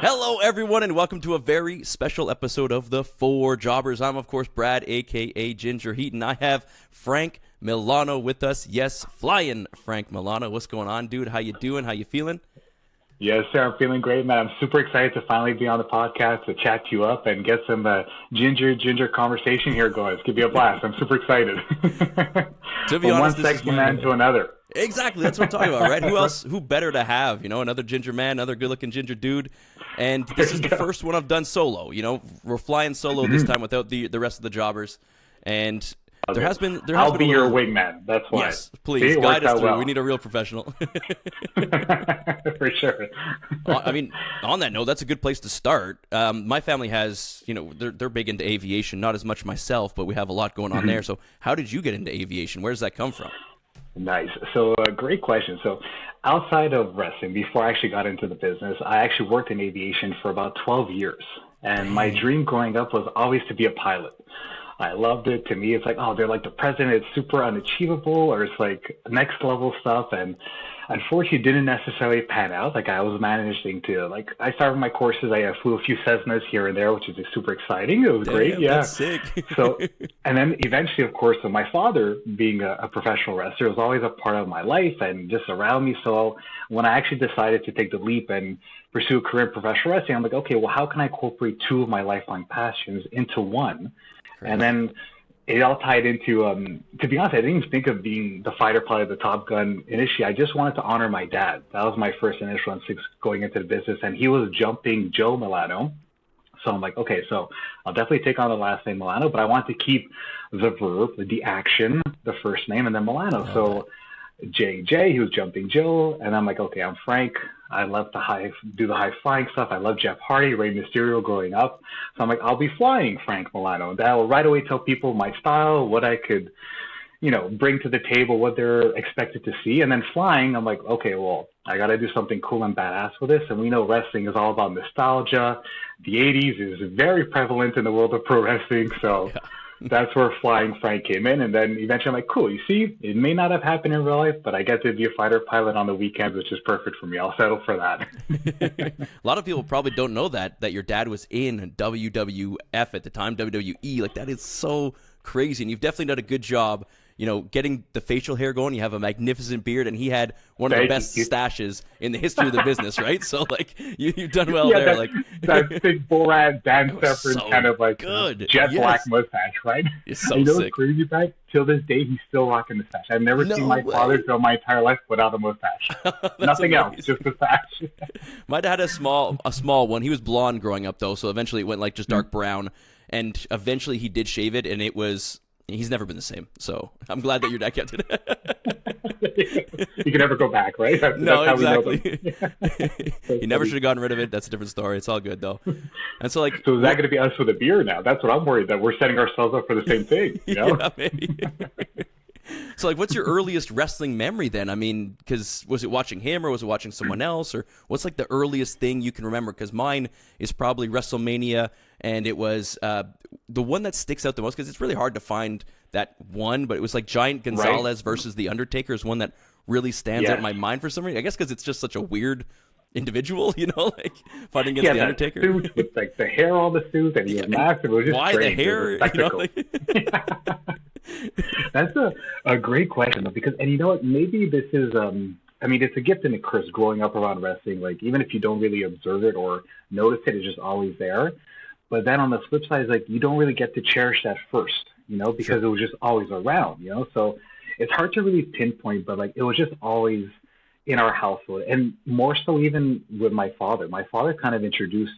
Hello, everyone, and welcome to a very special episode of The Four Jobbers. I'm, of course, Brad, a.k.a. Gingerheat, and I have Frank Milano with us. Yes, flying Frank Milano. What's going on, dude? How you doing? How you feeling? Yes, sir. I'm feeling great, man. I'm super excited to finally be on the podcast to chat you up and get some ginger conversation here going. It's going to be a blast. I'm super excited. To be honest, one sexy man to another. Exactly. That's what I'm talking about, right? Who better to have, another ginger man, another good-looking ginger dude. And this is the first one I've done solo. We're flying solo this time without the rest of the jobbers. And there has been I'll be your wingman. That's why. Yes, please guide us through. Well. We need a real professional. For sure. I mean, on that note, that's a good place to start. My family has, they're big into aviation. Not as much myself, but we have a lot going on there. So, how did you get into aviation? Where does that come from? Nice. So, great question. So, outside of wrestling, before I actually got into the business, I actually worked in aviation for about 12 years. And my dream growing up was always to be a pilot. I loved it. To me, it's like, oh, they're like the president. It's super unachievable, or it's like next level stuff. And unfortunately, it didn't necessarily pan out. Like I was managing to, I started my courses. I flew a few Cessnas here and there, which is super exciting. It was great. Yeah. That's sick. So, and then eventually, of course, so my father being a professional wrestler was always a part of my life and just around me. So when I actually decided to take the leap and pursue a career in professional wrestling, I'm like, okay, well, how can I incorporate two of my lifelong passions into one? And then it all tied into, to be honest, I didn't even think of being the fighter pilot of the Top Gun initially. I just wanted to honor my dad. That was my first initial instinct going into the business. And he was Jumping Joe Milano. So I'm like, okay, so I'll definitely take on the last name Milano, but I want to keep the verb, the action, the first name, and then Milano. So JJ, he was Jumping Joe. And I'm like, okay, I'm Frank. I love to do the high flying stuff. I love Jeff Hardy, Rey Mysterio growing up. So I'm like, I'll be flying Frank Milano. And that will right away tell people my style, what I could, bring to the table, what they're expected to see. And then flying, I'm like, okay, well, I got to do something cool and badass with this. And we know wrestling is all about nostalgia. The 80s is very prevalent in the world of pro wrestling. So that's where Flying Frank came in. And then eventually I'm like, cool, you see, it may not have happened in real life, but I get to be a fighter pilot on the weekends, which is perfect for me. I'll settle for that. A lot of people probably don't know that your dad was in WWF at the time, WWE. Like, that is so crazy. And you've definitely done a good job, getting the facial hair going. You have a magnificent beard, and he had one of the best stashes in the history of the business, right? So, you've done well there. That big Borat Dan Severn kind of jet black mustache, right? It's so sick. What's crazy about? Till this day, he's still rocking the mustache. I've never seen my father throughout my entire life without a mustache. Nothing else, just a mustache. My dad had a small one. He was blonde growing up, though, so eventually it went just dark brown, and eventually he did shave it, and he's never been the same. So I'm glad that your dad kept it. You can never go back, right? No, exactly. He never should have gotten rid of it. That's a different story. It's all good, though. And so, so is that going to be us with a beer now? That's what I'm worried, that we're setting ourselves up for the same thing. Yeah, maybe. So, what's your earliest wrestling memory then? I mean, because was it watching him or was it watching someone else? Or what's the earliest thing you can remember? Because mine is probably WrestleMania, and it was the one that sticks out the most, because it's really hard to find that one, but it was Giant Gonzalez versus The Undertaker is one that really stands out in my mind for some reason. I guess because it's just such a weird individual, fighting against The Undertaker. Suit with the hair on the suit, and he was massive. It was just why strange. The hair? That's a great question, though, because, and what, maybe this is, it's a gift and a curse growing up around wrestling. Even if you don't really observe it or notice it, it's just always there. But then on the flip side, you don't really get to cherish that first, because it was just always around, So it's hard to really pinpoint, but it was just always in our household, and more so even with my father. My father kind of introduced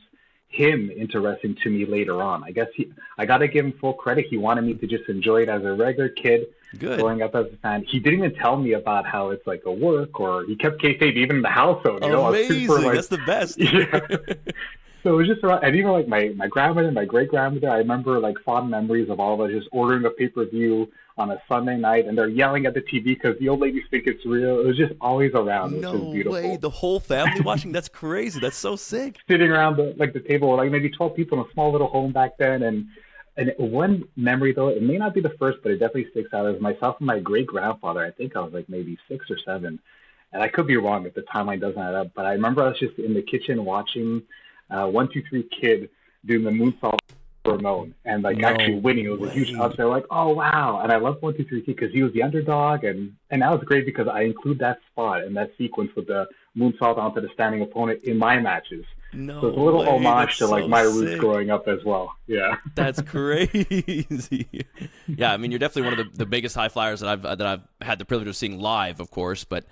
him into wrestling to me later on. I guess I got to give him full credit. He wanted me to just enjoy it as a regular kid growing up as a fan. He didn't even tell me about how it's a work, or he kept kayfabe even in the household. Amazing. That's the best. Yeah. So it was just around, and even my grandmother, my great grandmother, I remember fond memories of all of us just ordering a pay-per-view on a Sunday night, and they're yelling at the TV because the old ladies think it's real. It was just always around, which is beautiful. No way, the whole family watching? That's crazy. That's so sick. Sitting around the table, maybe 12 people in a small little home back then, and one memory, though, it may not be the first, but it definitely sticks out, is myself and my great grandfather. I think I was maybe 6 or 7, and I could be wrong if the timeline doesn't add up, but I remember I was just in the kitchen watching 1-2-3 Kid doing the moonsault for Ramon and like actually winning. It was a huge upset. Like, oh wow! And I love 1-2-3 Kid because he was the underdog, and that was great because I include that spot and that sequence with the moonsault onto the standing opponent in my matches. So it's a little homage to like my roots growing up as well. Yeah, that's crazy. Yeah, I mean, you're definitely one of the biggest high flyers that I've had the privilege of seeing live, of course. But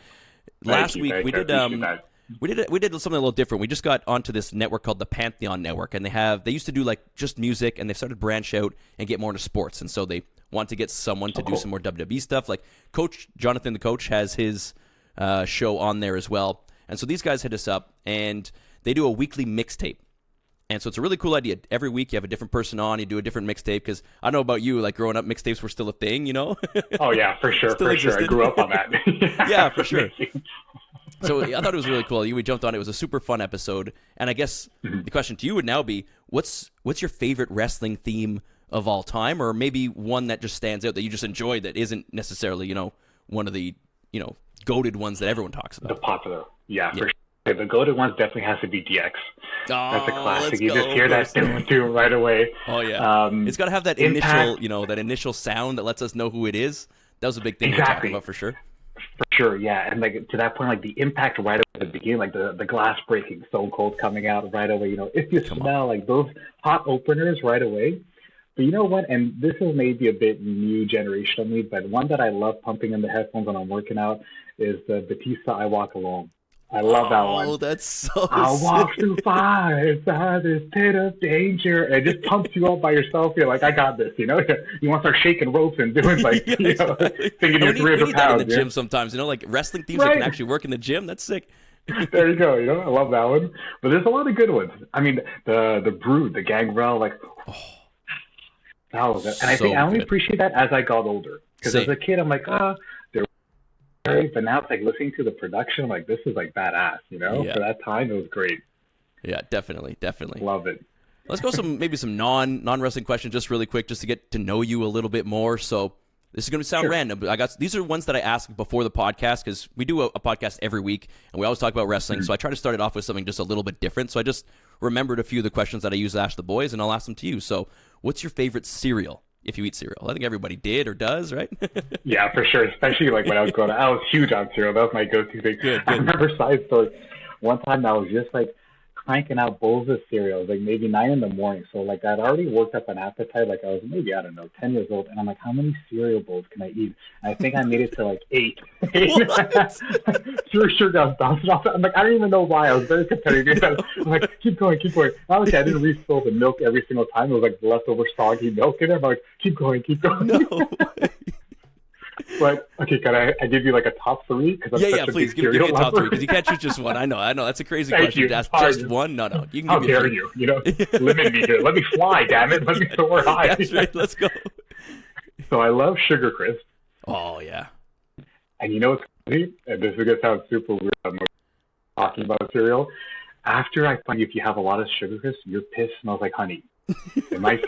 last week we did something a little different. We just got onto this network called the Pantheon Network, and they used to do like just music, and they started to branch out and get more into sports. And so they want to get someone to do some more WWE stuff. Like Coach Jonathan, the coach, has his show on there as well. And so these guys hit us up, and they do a weekly mixtape. And so it's a really cool idea. Every week you have a different person on, you do a different mixtape, because I don't know about you, like growing up, mixtapes were still a thing, you know? Oh, yeah, for sure, I grew up on that. Yeah, for sure. So I thought it was really cool. We jumped on it. It was a super fun episode. And I guess the question to you would now be, what's your favorite wrestling theme of all time? Or maybe one that just stands out that you just enjoyed that isn't necessarily, one of the, goated ones that everyone talks about? The popular. Yeah, for sure. The goated ones definitely has to be DX. That's a classic. You just hear that doom right away. Oh yeah, it's got to have that initial, that initial sound that lets us know who it is. That was a big thing we were talking about for sure. For sure, yeah, and like to that point, like the impact right at the beginning, like the glass breaking, Stone Cold coming out right away. If you smell like those hot openers right away. But you know what? And this is maybe a bit new generation of me, but one that I love pumping in the headphones when I'm working out is the Batista "I Walk Alone." I love that one. Oh, that's so I'll walk through fire inside this pit of danger. And it just pumps you up by yourself. You're like, I got this, You want to start shaking ropes and doing like, thinking you're 300 pounds. In the gym sometimes, like wrestling themes that can actually work in the gym. That's sick. There you go. I love that one. But there's a lot of good ones. I mean, the Brood, the Gangrel, like, that was it. And I think I only appreciate that as I got older. Because as a kid, I'm like, but now it's like listening to the production, I'm like, this is like badass, For that time, it was great. Yeah, definitely. Love it. Let's go maybe some non-wrestling questions just really quick, just to get to know you a little bit more. So this is going to sound random, but these are ones that I ask before the podcast, because we do a podcast every week, and we always talk about wrestling. So I try to start it off with something just a little bit different. So I just remembered a few of the questions that I usually ask the boys, and I'll ask them to you. So what's your favorite cereal? If you eat cereal, I think everybody did or does, right? Yeah, for sure. Especially like when I was growing up, I was huge on cereal. That was my go-to thing. Good. I remember side story. One time I was just like cranking out bowls of cereal. It was like maybe 9 a.m. So like I'd already worked up an appetite. Like I was maybe, 10 years old. And I'm like, how many cereal bowls can I eat? And I think I made it to like 8. Sure, I was bouncing off. I'm like, I don't even know why. I was very competitive. I'm like, keep going. Obviously, I didn't refill the milk every single time. It was like leftover soggy milk in there. I'm like, keep going. No. But okay, can I give you like a top 3? Yeah, please give me a top 3, because you can't choose just one. I know that's a crazy question to ask. Just one? No, you can. How dare you? Limit me here. Let me fly, damn it. Let me soar high. That's right. Let's go. So I love Sugar Crisp. Oh yeah. And you know what's crazy? And this is gonna sound super weird. I'm talking about cereal. After I find if you have a lot of Sugar Crisp, your piss smells like honey. It might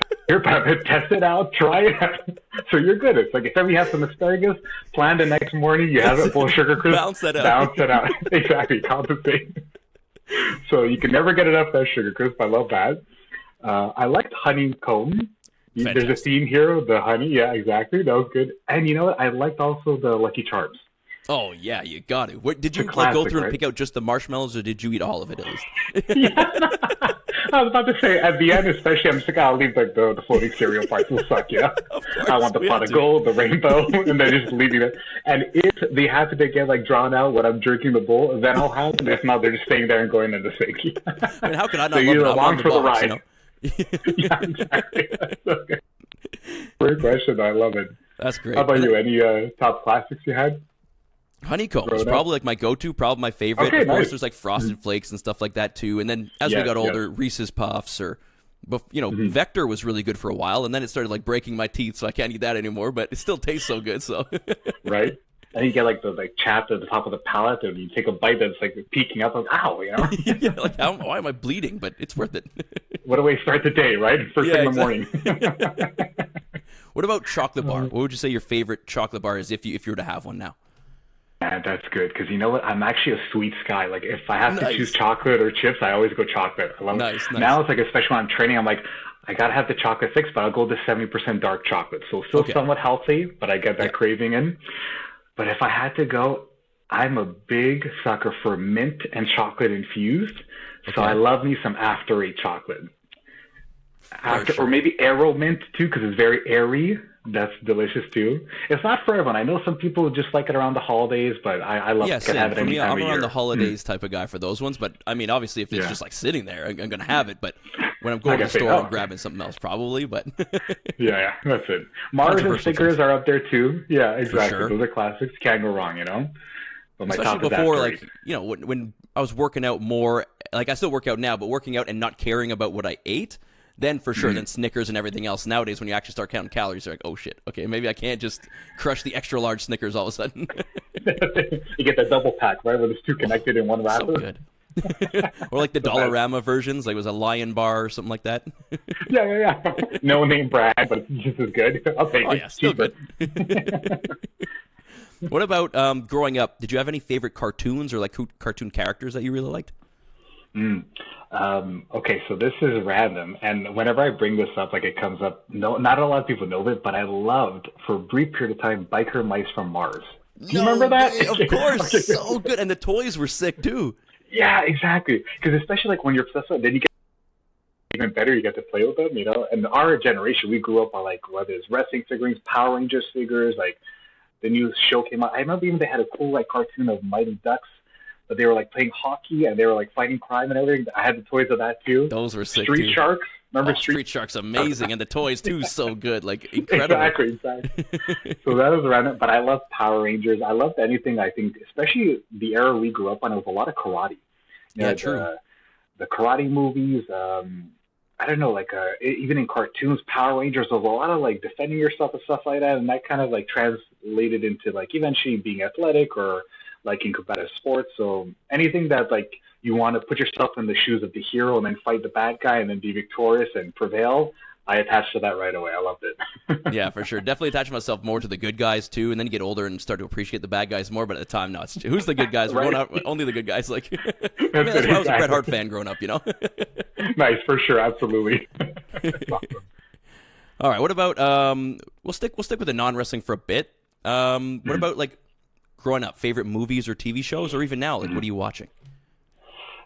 test it out, try it out. So you're good. It's like if ever you have some asparagus, plan the next morning, you have it full of Sugar Crisp, bounce it out. Exactly, compensate. So you can never get enough of that Sugar Crisp. I love that. I liked honeycomb. There's a theme here, the honey. Yeah, exactly. That was good. And you know what? I liked also the Lucky Charms. Oh yeah, you got it. What, did you go through and pick out just the marshmallows, or did you eat all of it at least? Yeah. I was about to say, at the end, especially, I'm just like, I'll leave the floating cereal parts will suck, I want the pot of gold, the rainbow, and then just leaving it. And if they happen to get like drawn out when I'm drinking the bowl, then I'll have them. If not, they're just staying there and going in the sink. I mean, how can I not love it? I'm on the ride. Yeah, exactly. Okay. Great question. I love it. That's great. How about you? Any top classics you had? Honeycomb was probably like my go-to, probably my favorite. Okay, of course, there's like Frosted Flakes and stuff like that too. And then as we got older, Reese's Puffs or, Vector was really good for a while. And then it started like breaking my teeth, so I can't eat that anymore. But it still tastes so good. So right. And you get like the chapped at the top of the palate, and you take a bite that's like peeking up, like ow, Yeah, like why am I bleeding? But it's worth it. What a way to start the day, right? First thing in the morning. What about chocolate bar? What would you say your favorite chocolate bar is if you were to have one now? man, that's good. Because you know what? I'm actually a sweets guy. Like, if I have to choose Nice. chocolate or chips, I always go chocolate. I love it. Nice, nice. Now it's like, especially when I'm training, I'm like, I gotta have the chocolate fix, but I'll go to 70% dark chocolate. So still Okay. somewhat healthy, but I get Yeah. that craving in. But if I had to go, I'm a big sucker for mint and chocolate infused. So I Okay. love me some after eight chocolate. For Or sure. maybe Aero mint too, because it's very airy. That's delicious too. It's not for everyone. I know some people just like it around the holidays, but I love Yeah, it. Can have same. it For any me, time I'm of around the year. Mm, holidays type of guy for those ones. But I mean, obviously, if it's yeah, just like sitting there, I'm going to have it. But when I'm I going to the gotta say store, I'm no. grabbing something else probably. But Yeah, yeah, that's it. Mars and controversial Snickers choice are up there too. Yeah, for exactly. sure. Those are classics. Can't go wrong, you know. But my Especially top is before, after eight. like when I was working out more, like I still work out now, but working out and not caring about what I ate. Then for sure, then Snickers and everything else. Nowadays, when you actually start counting calories, you're like, oh shit, okay, maybe I can't just crush the extra large Snickers all of a sudden. You get the double pack, right, where there's two connected in one So wrapper. good. Or like the The best. Dollarama versions, like it was a Lion bar or something like that. Yeah, yeah, yeah. No name brand, but it's just as good. I'll take Oh it. yeah, still Cheaper. good. What about growing up? Did you have any favorite cartoons or like cartoon characters that you really liked? Mm. Okay, so this is random, and whenever I bring this up, like it comes up. No, not a lot of people know it, but I loved for a brief period of time Biker Mice from Mars. Do you No remember that? way, of course, Okay. so good, and the toys were sick too. Yeah, exactly. Because especially like when you're obsessed with it, then you get even better. You get to play with them, you know. And our generation, we grew up on like whether it's wrestling figurines, Power Rangers figures, like the new show came out. I remember even they had a cool like cartoon of Mighty Ducks, but they were like playing hockey and they were like fighting crime and everything. I had the toys of that too. Those were sick Street too. Sharks, remember Oh, Street? Street Shark's amazing, and the toys too, so good, like incredible. Exactly, exactly. So that was random, but I love Power Rangers. I loved anything. I think, especially the era we grew up on, it was a lot of karate. You Yeah, know, true. the karate movies. I don't know, like even in cartoons, Power Rangers, there was a lot of like defending yourself and stuff like that, and that kind of like translated into like eventually being athletic or like in competitive sports. So anything that like you want to put yourself in the shoes of the hero and then fight the bad guy and then be victorious and prevail, I attached to that right away. I loved it. Yeah, for sure. Definitely attach myself more to the good guys too, and then you get older and start to appreciate the bad guys more. But at the time, no, it's who's the good guys? We're Right? going out only the good guys. Like, I mean, That's that's it, why I was a Bret Hart exactly. fan growing up. You know. Nice, for sure, absolutely. That's awesome. All right. What about we'll stick with the non wrestling for a bit. What about like growing up? Favorite movies or TV shows, or even now, like what are you watching?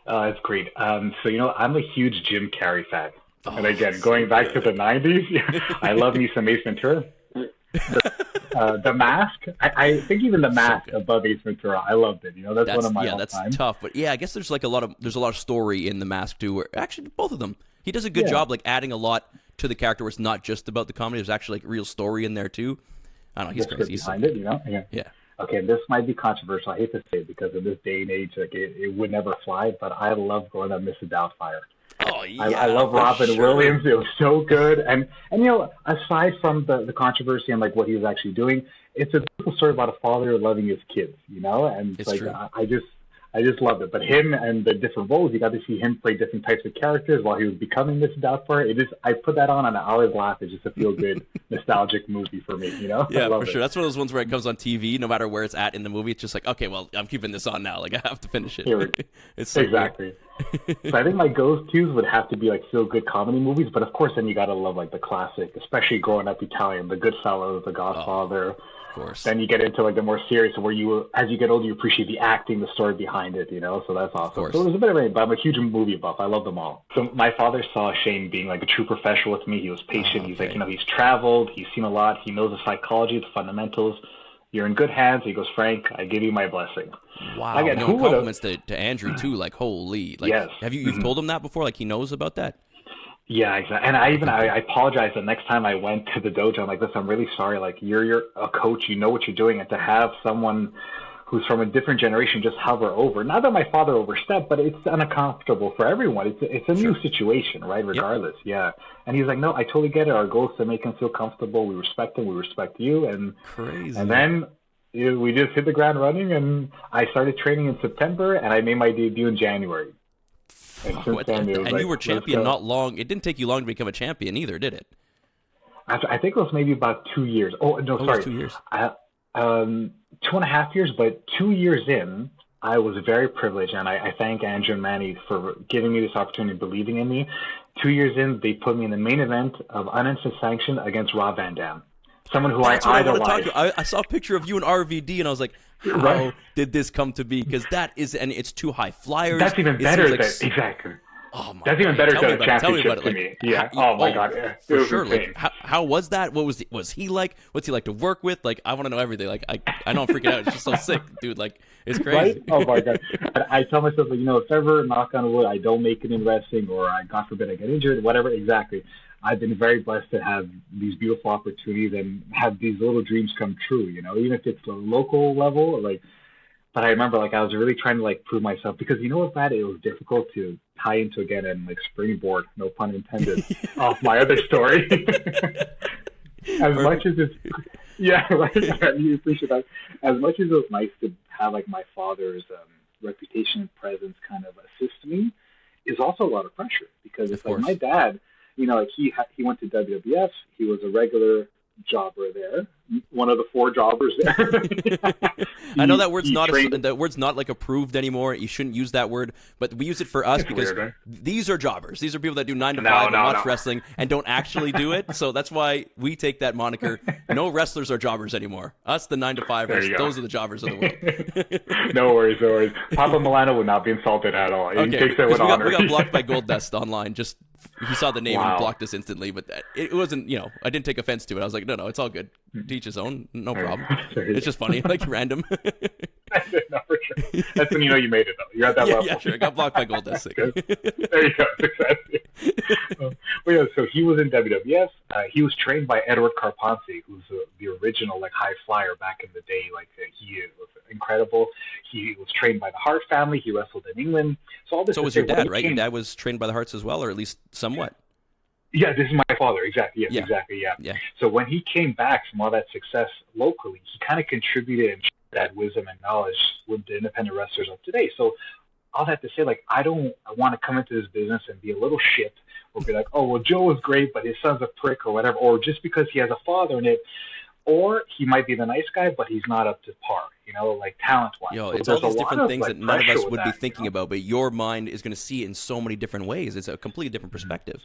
It's great. So, I'm a huge Jim Carrey fan. And Oh, again, so going back to the good. 90s, I love me some Ace Ventura. The Mask, I think even The So Mask good. above Ace Ventura, I loved it. That's one That's of my yeah, all that's time. tough. But yeah, I guess there's a lot of story in The Mask too. Where actually both of them, he does a good Yeah, job like adding a lot to the character. Where it's not just about the comedy. There's actually like real story in there too. I don't know. He's the script crazy. He's so behind it, good. Yeah. Yeah. Okay, this might be controversial. I hate to say it because in this day and age, like it would never fly, but I love growing up Mrs. Doubtfire. Oh I yeah, love for Robin sure. Williams. It was so good. And aside from the controversy and like what he was actually doing, it's a beautiful story about a father loving his kids, and it's It's like true. I just loved it. But him and the different roles, you got to see him play different types of characters while he was becoming Mr. Doubtfire. I put that on and I always laugh. It's just a feel good, nostalgic movie for me, I Yeah, for love it. sure. That's one of those ones where it comes on TV, no matter where it's at in the movie. It's just like, okay, well, I'm keeping this on now. Like, I have to finish Here we it. It's so good. Exactly. So I think my go-tos would have to be like feel good comedy movies, but of course then you gotta love like the classic, especially growing up Italian, The Goodfellas, The Oh, Godfather. of course. Then you get into like the more serious where as you get older, you appreciate the acting, the story behind it, So that's Of awesome. course. So there's a bit of everything, but I'm a huge movie buff. I love them all. So my father saw Shane being like a true professional with me. He was patient. Oh, He's like, okay. he's traveled. He's seen a lot. He knows the psychology, the fundamentals. You're in good hands. He goes, Frank, I give you my blessing. Wow. Again, No, who and would have? compliments to Andrew too. Like, holy, like, Yes. you've told him that before? Like, he knows about that? Yeah, exactly. And Oh, thank you. I apologize the next time I went to the dojo. I'm like, listen, I'm really sorry. Like, you're a coach, you know what you're doing, and to have someone who's from a different generation just hover over. Not that my father overstepped, but it's uncomfortable for everyone. It's a new Sure. situation, right? Yep. Regardless, yeah. And he's like, no, I totally get it. Our goal is to make him feel comfortable. We respect him. We respect you. And Crazy. then we just hit the ground running. And I started training in September, and I made my debut in January. And since then, it was And like, you were let's champion go. not long. It didn't take you long to become a champion either, did it? I think it was maybe about 2 years. Oh no, Oh, it was sorry. 2 years. I, 2.5 years, but 2 years in, I was very privileged, and I thank Andrew and Manny for giving me this opportunity and believing in me. 2 years in, they put me in the main event of unsanctioned against Rob Van Dam, someone who That's I what I want to idolize. talk about. I saw a picture of you in RVD, and I was like, how Right? did this come to be? Because that is, and it's two high flyers. That's even It better seems than like, exactly. oh my That's even God. better Tell me than a about it. Tell me championship about it. to Like, me. Yeah. Oh my God. Yeah. It for was sure. insane. Like, how was that? What was he like? What's he like to work with? Like, I want to know everything. Like, I know I'm freaking out. It's just so sick, dude. Like, it's Right? crazy. Oh my God. I tell myself, like, if ever, knock on wood, I don't make it in wrestling, or God forbid I get injured, whatever, exactly. I've been very blessed to have these beautiful opportunities and have these little dreams come true, even if it's a local level, like, but I remember, like, I was really trying to, like, prove myself, because you know what, Matt? It was difficult to tie into again and, like, springboard, no pun intended, off my other story. As much as it's, yeah, right. I really appreciate that. As much as it was nice to have, like, my father's reputation and presence kind of assist me, is also a lot of pressure, because Of it's like my course. dad, like, he went to WWF, he was a regular jobber there, one of the four jobbers there. I know he he trained. that word's not like approved anymore. You shouldn't use that word, but we use it for us It's because weird, right? these are jobbers. These are people that do 9 to No, 5 and no, watch no. wrestling and don't actually do it. So that's why we take that moniker. No wrestlers are jobbers anymore. Us, the 9 to There 5ers, you go. those are the jobbers of the world. No worries, no worries. Papa Milano would not be insulted at all. He Okay, takes it because with honor. we got blocked by Gold Dust online. Just he saw the name and Wow. blocked us instantly. But it wasn't, I didn't take offense to it. I was like, no, it's all good. Teach his own, no problem. There you It's just funny, like random. No, for sure. That's when you know you made it, though. You're at that Yeah, level. yeah, sure. I got blocked by Gold Dust. Good. There you go. Success. Well, yeah, so he was in WWF. He was trained by Edward Carponce, who's the original, like, high flyer back in the day. Like, he was incredible. He was trained by the Hart family. He wrestled in England. So all this. So to was say, your when dad, he right? Your came- dad was trained by the Hearts as well, or at least somewhat. Yeah, this is my father. Exactly. Yes, Yeah. exactly. Yeah. Yeah. So when he came back from all that success locally, he kind of contributed and shared that wisdom and knowledge with the independent wrestlers of today. So all that to say, like, I want to come into this business and be a little shit, or be like, oh, well, Joe is great, but his son's a prick, or whatever, or just because he has a father in it, or he might be the nice guy, but he's not up to par, like, talent-wise. Yo, So it's all there's a these lot different of, things like, that none of pressure us with would be that, thinking about, but your mind is going to see it in so many different ways. It's a completely different perspective.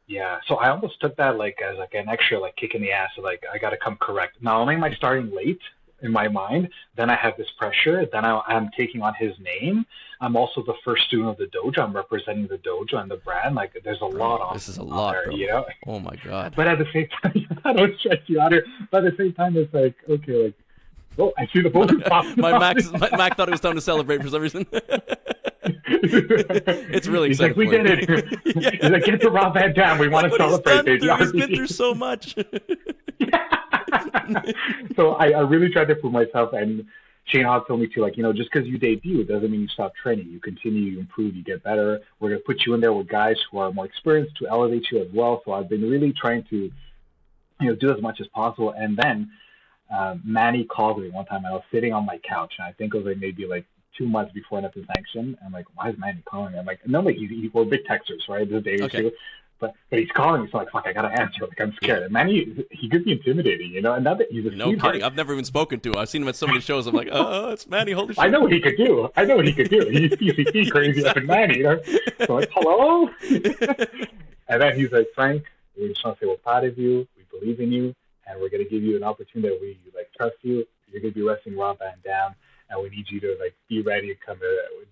Yeah, so I almost took that, like, as, like, an extra, like, kick in the ass. So, like, I got to come correct. Not only am I starting late in my mind, then I have this pressure. Then I'm taking on his name. I'm also the first student of the dojo. I'm representing the dojo and the brand. Like, there's a lot on. This is a lot, there, bro. Oh my God. But at the same time, I don't stress you out here. But at the same time, it's like, okay, like, oh, I see the balloon popping my off. Mac thought it was time to celebrate for some reason. It's really He's exciting. like, we did it. He's like, get to Rob Van Dam. We want to celebrate, baby. He's been through so much. So I really tried to prove myself, and Shane Hogg told me to, like, just because you debut doesn't mean you stop training. You continue, you improve, you get better. We're going to put you in there with guys who are more experienced to elevate you as well. So I've been really trying to, do as much as possible. And then Manny called me one time, and I was sitting on my couch, and I think it was like maybe like 2 months before the sanction. I'm like, why is Manny calling me? I'm like, no, we're big texters, right? This day or Okay. two. But he's calling me, so like, fuck, I gotta answer. Like, I'm scared. And Manny, he could be intimidating, And not that he's a No sweetheart. kidding. I've never even spoken to him. I've seen him at so many shows. I'm like, oh, it's Manny. Holy shit. I know what he could do. He's PCP crazy up in Manny, So I'm like, hello? And then he's like, Frank, we just want to say we're proud of you. We believe in you. And we're going to give you an opportunity that we, like, trust you. You're going to be wrestling Rob Van Dam. And we need you to, like, be ready to come to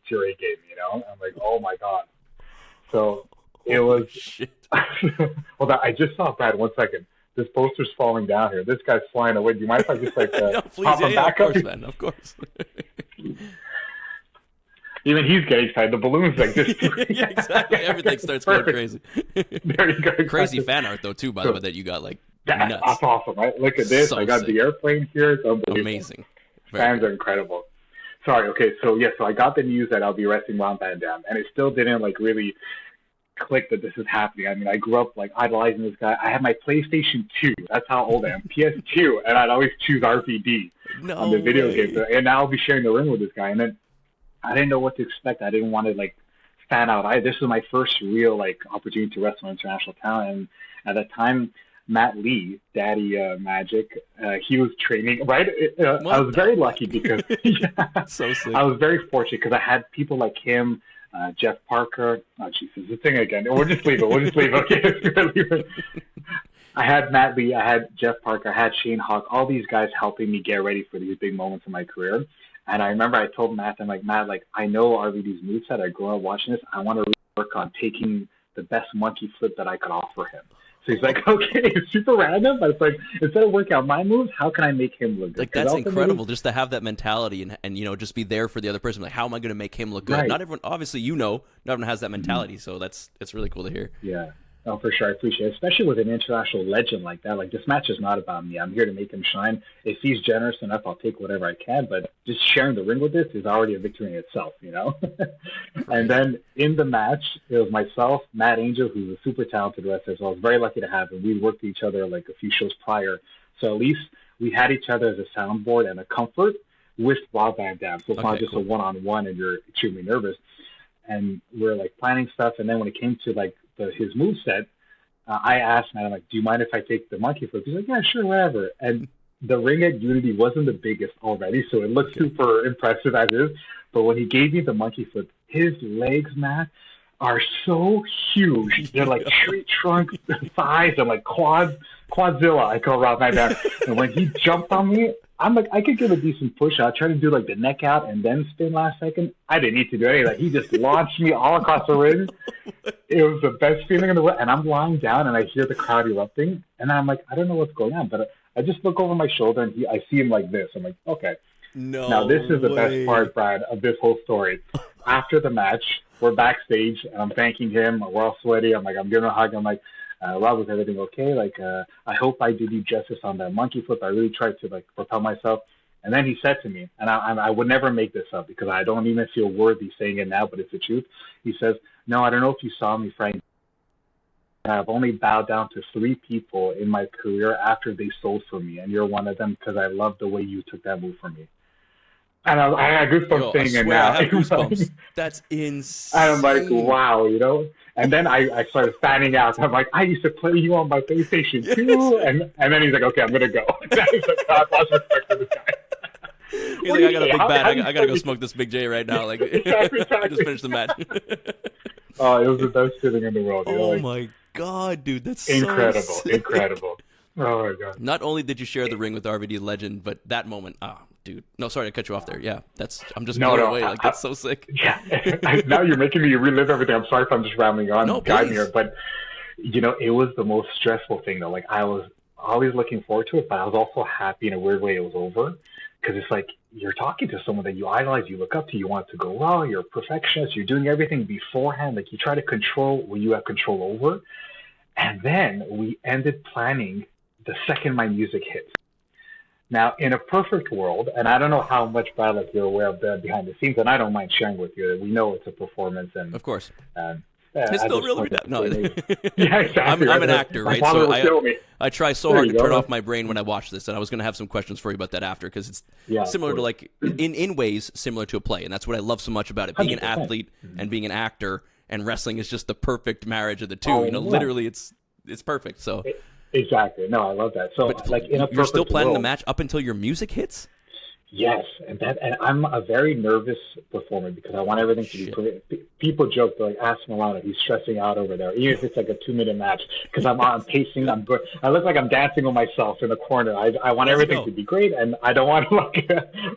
your A game, I'm like, oh, my God. So it was... Shit. Hold on. I just saw Brad. 1 second. This poster's falling down here. This guy's flying away. Do you mind if I just, like, No, please. pop him Yeah, of back up? course, man. Of course. Even he's getting excited. The balloon's like this. Yeah, exactly. Everything starts going crazy. There you go. Crazy Exactly. fan art, though, too, by the way, that you got, like, That's nuts. awesome, right? Look at this. So I got sick. the airplane here. It's unbelievable. Amazing. Very Fans good. are incredible. Sorry. Okay. So I got the news that I'll be wrestling Rob Van Dam, and it still didn't, like, really click that this is happening. I mean, I grew up, like, idolizing this guy. I had my PlayStation 2. That's how old I am. PS2, and I'd always choose RVD No on the video way. game. And now I'll be sharing the ring with this guy. And then I didn't know what to expect. I didn't want to, like, fan out. This was my first real, like, opportunity to wrestle international talent. And at that time, Matt Lee, Daddy Magic. He was training, right? I was very lucky because So sick. I was very fortunate because I had people like him, Jeff Parker. Oh, Jesus, the thing again. We'll just leave it. We'll just leave it. Okay, let's leave it. I had Matt Lee, I had Jeff Parker, I had Shane Hawk, all these guys helping me get ready for these big moments in my career. And I remember I told Matt, I'm like, Matt, like, I know RVD's moveset. I grew up watching this. I want to really work on taking the best monkey flip that I could offer him. So he's like, okay, it's super random, but it's like, instead of working out my moves, how can I make him look good? Like, that's incredible, just to have that mentality and just be there for the other person. Like, how am I going to make him look good? Right. Not everyone, obviously, not everyone has that mentality, so it's really cool to hear. Yeah. Oh, for sure. I appreciate it, especially with an international legend like that. Like, this match is not about me. I'm here to make him shine. If he's generous enough, I'll take whatever I can. But just sharing the ring with this is already a victory in itself, And then in the match, it was myself, Matt Angel, who's a super talented wrestler. So I was very lucky to have him. We worked with each other like a few shows prior. So at least we had each other as a soundboard and a comfort with Rob Van Dam. So it's not just a one-on-one and you're extremely nervous. And we're like planning stuff. And then when it came to like his moveset, I asked Matt, I'm like, do you mind if I take the monkey flip? He's like, yeah, sure, whatever. And the ring at Unity wasn't the biggest already, so it looked super impressive as is. But when he gave me the monkey flip, his legs, Matt, are so huge. They're like tree trunk size and like quadzilla, I call Rob Van Dam. And when he jumped on me, I'm like, I could give a decent push. I tried to do like the neck out and then spin last second. I didn't need to do any of that. He just launched me all across the ring. It was the best feeling in the world. And I'm lying down and I hear the crowd erupting. And I'm like, I don't know what's going on. But I just look over my shoulder and I see him like this. I'm like, okay. No. Now, this is the way. best part, Brad, of this whole story. After the match, we're backstage and I'm thanking him. We're all sweaty. I'm like, I'm giving him a hug. I'm like, Rob, was everything okay? Like, I hope I did you justice on that monkey flip. I really tried to like propel myself. And then he said to me, and I would never make this up because I don't even feel worthy saying it now, but it's the truth. He says, no, I don't know if you saw me, Frank. I've only bowed down to 3 people in my career after they sold for me, and you're one of them because I love the way you took that move from me. And I had goosebumps saying it now. I have goosebumps. That's insane. And I'm like, wow, And then I started fanning out. I'm like, I used to play you on my PlayStation 2. Yes. And then he's like, okay, I'm going to go. And I was like, God, lost respect for this guy. He's like, I got a big bat. I got to go smoke this Big J right now. Like, exactly. I just finished the match. Oh, it was the best feeling in the world. Oh, my God, dude. That's incredible. So incredible. Oh, my God. Not only did you share the ring with RVD Legend, but that moment, dude. No, sorry, I cut you off there. Yeah, I'm just blown away. Like, that's so sick. Yeah. Now you're making me relive everything. I'm sorry if I'm just rambling on. No, guiding here, but, it was the most stressful thing, though. Like, I was always looking forward to it, but I was also happy in a weird way it was over. Because it's like you're talking to someone that you idolize, you look up to, you want it to go well, you're a perfectionist, you're doing everything beforehand. Like you try to control what you have control over. And then we ended planning the second my music hit. Now, in a perfect world, and I don't know how much, Brad, like you're aware of the behind the scenes, and I don't mind sharing with you. We know it's a performance, and of course, it's still really no. Yeah, exactly. I'm an actor, right? So I try so hard to turn off my brain when I watch this, and I was going to have some questions for you about that after, because it's similar to like in ways similar to a play, and that's what I love so much about it. Being 100%. An athlete and being an actor, and wrestling is just the perfect marriage of the two. Literally, it's perfect. So. Exactly. No, I love that. So, but like, in a you're still planning world, the match up until your music hits? Yes, and I'm a very nervous performer because I want everything to be perfect. People joke, they're like, ask Milano, he's stressing out over there, even if it's like a 2-minute match, because I'm pacing, I'm good. I look like I'm dancing with myself in the corner. I want everything to be great, and I don't want to like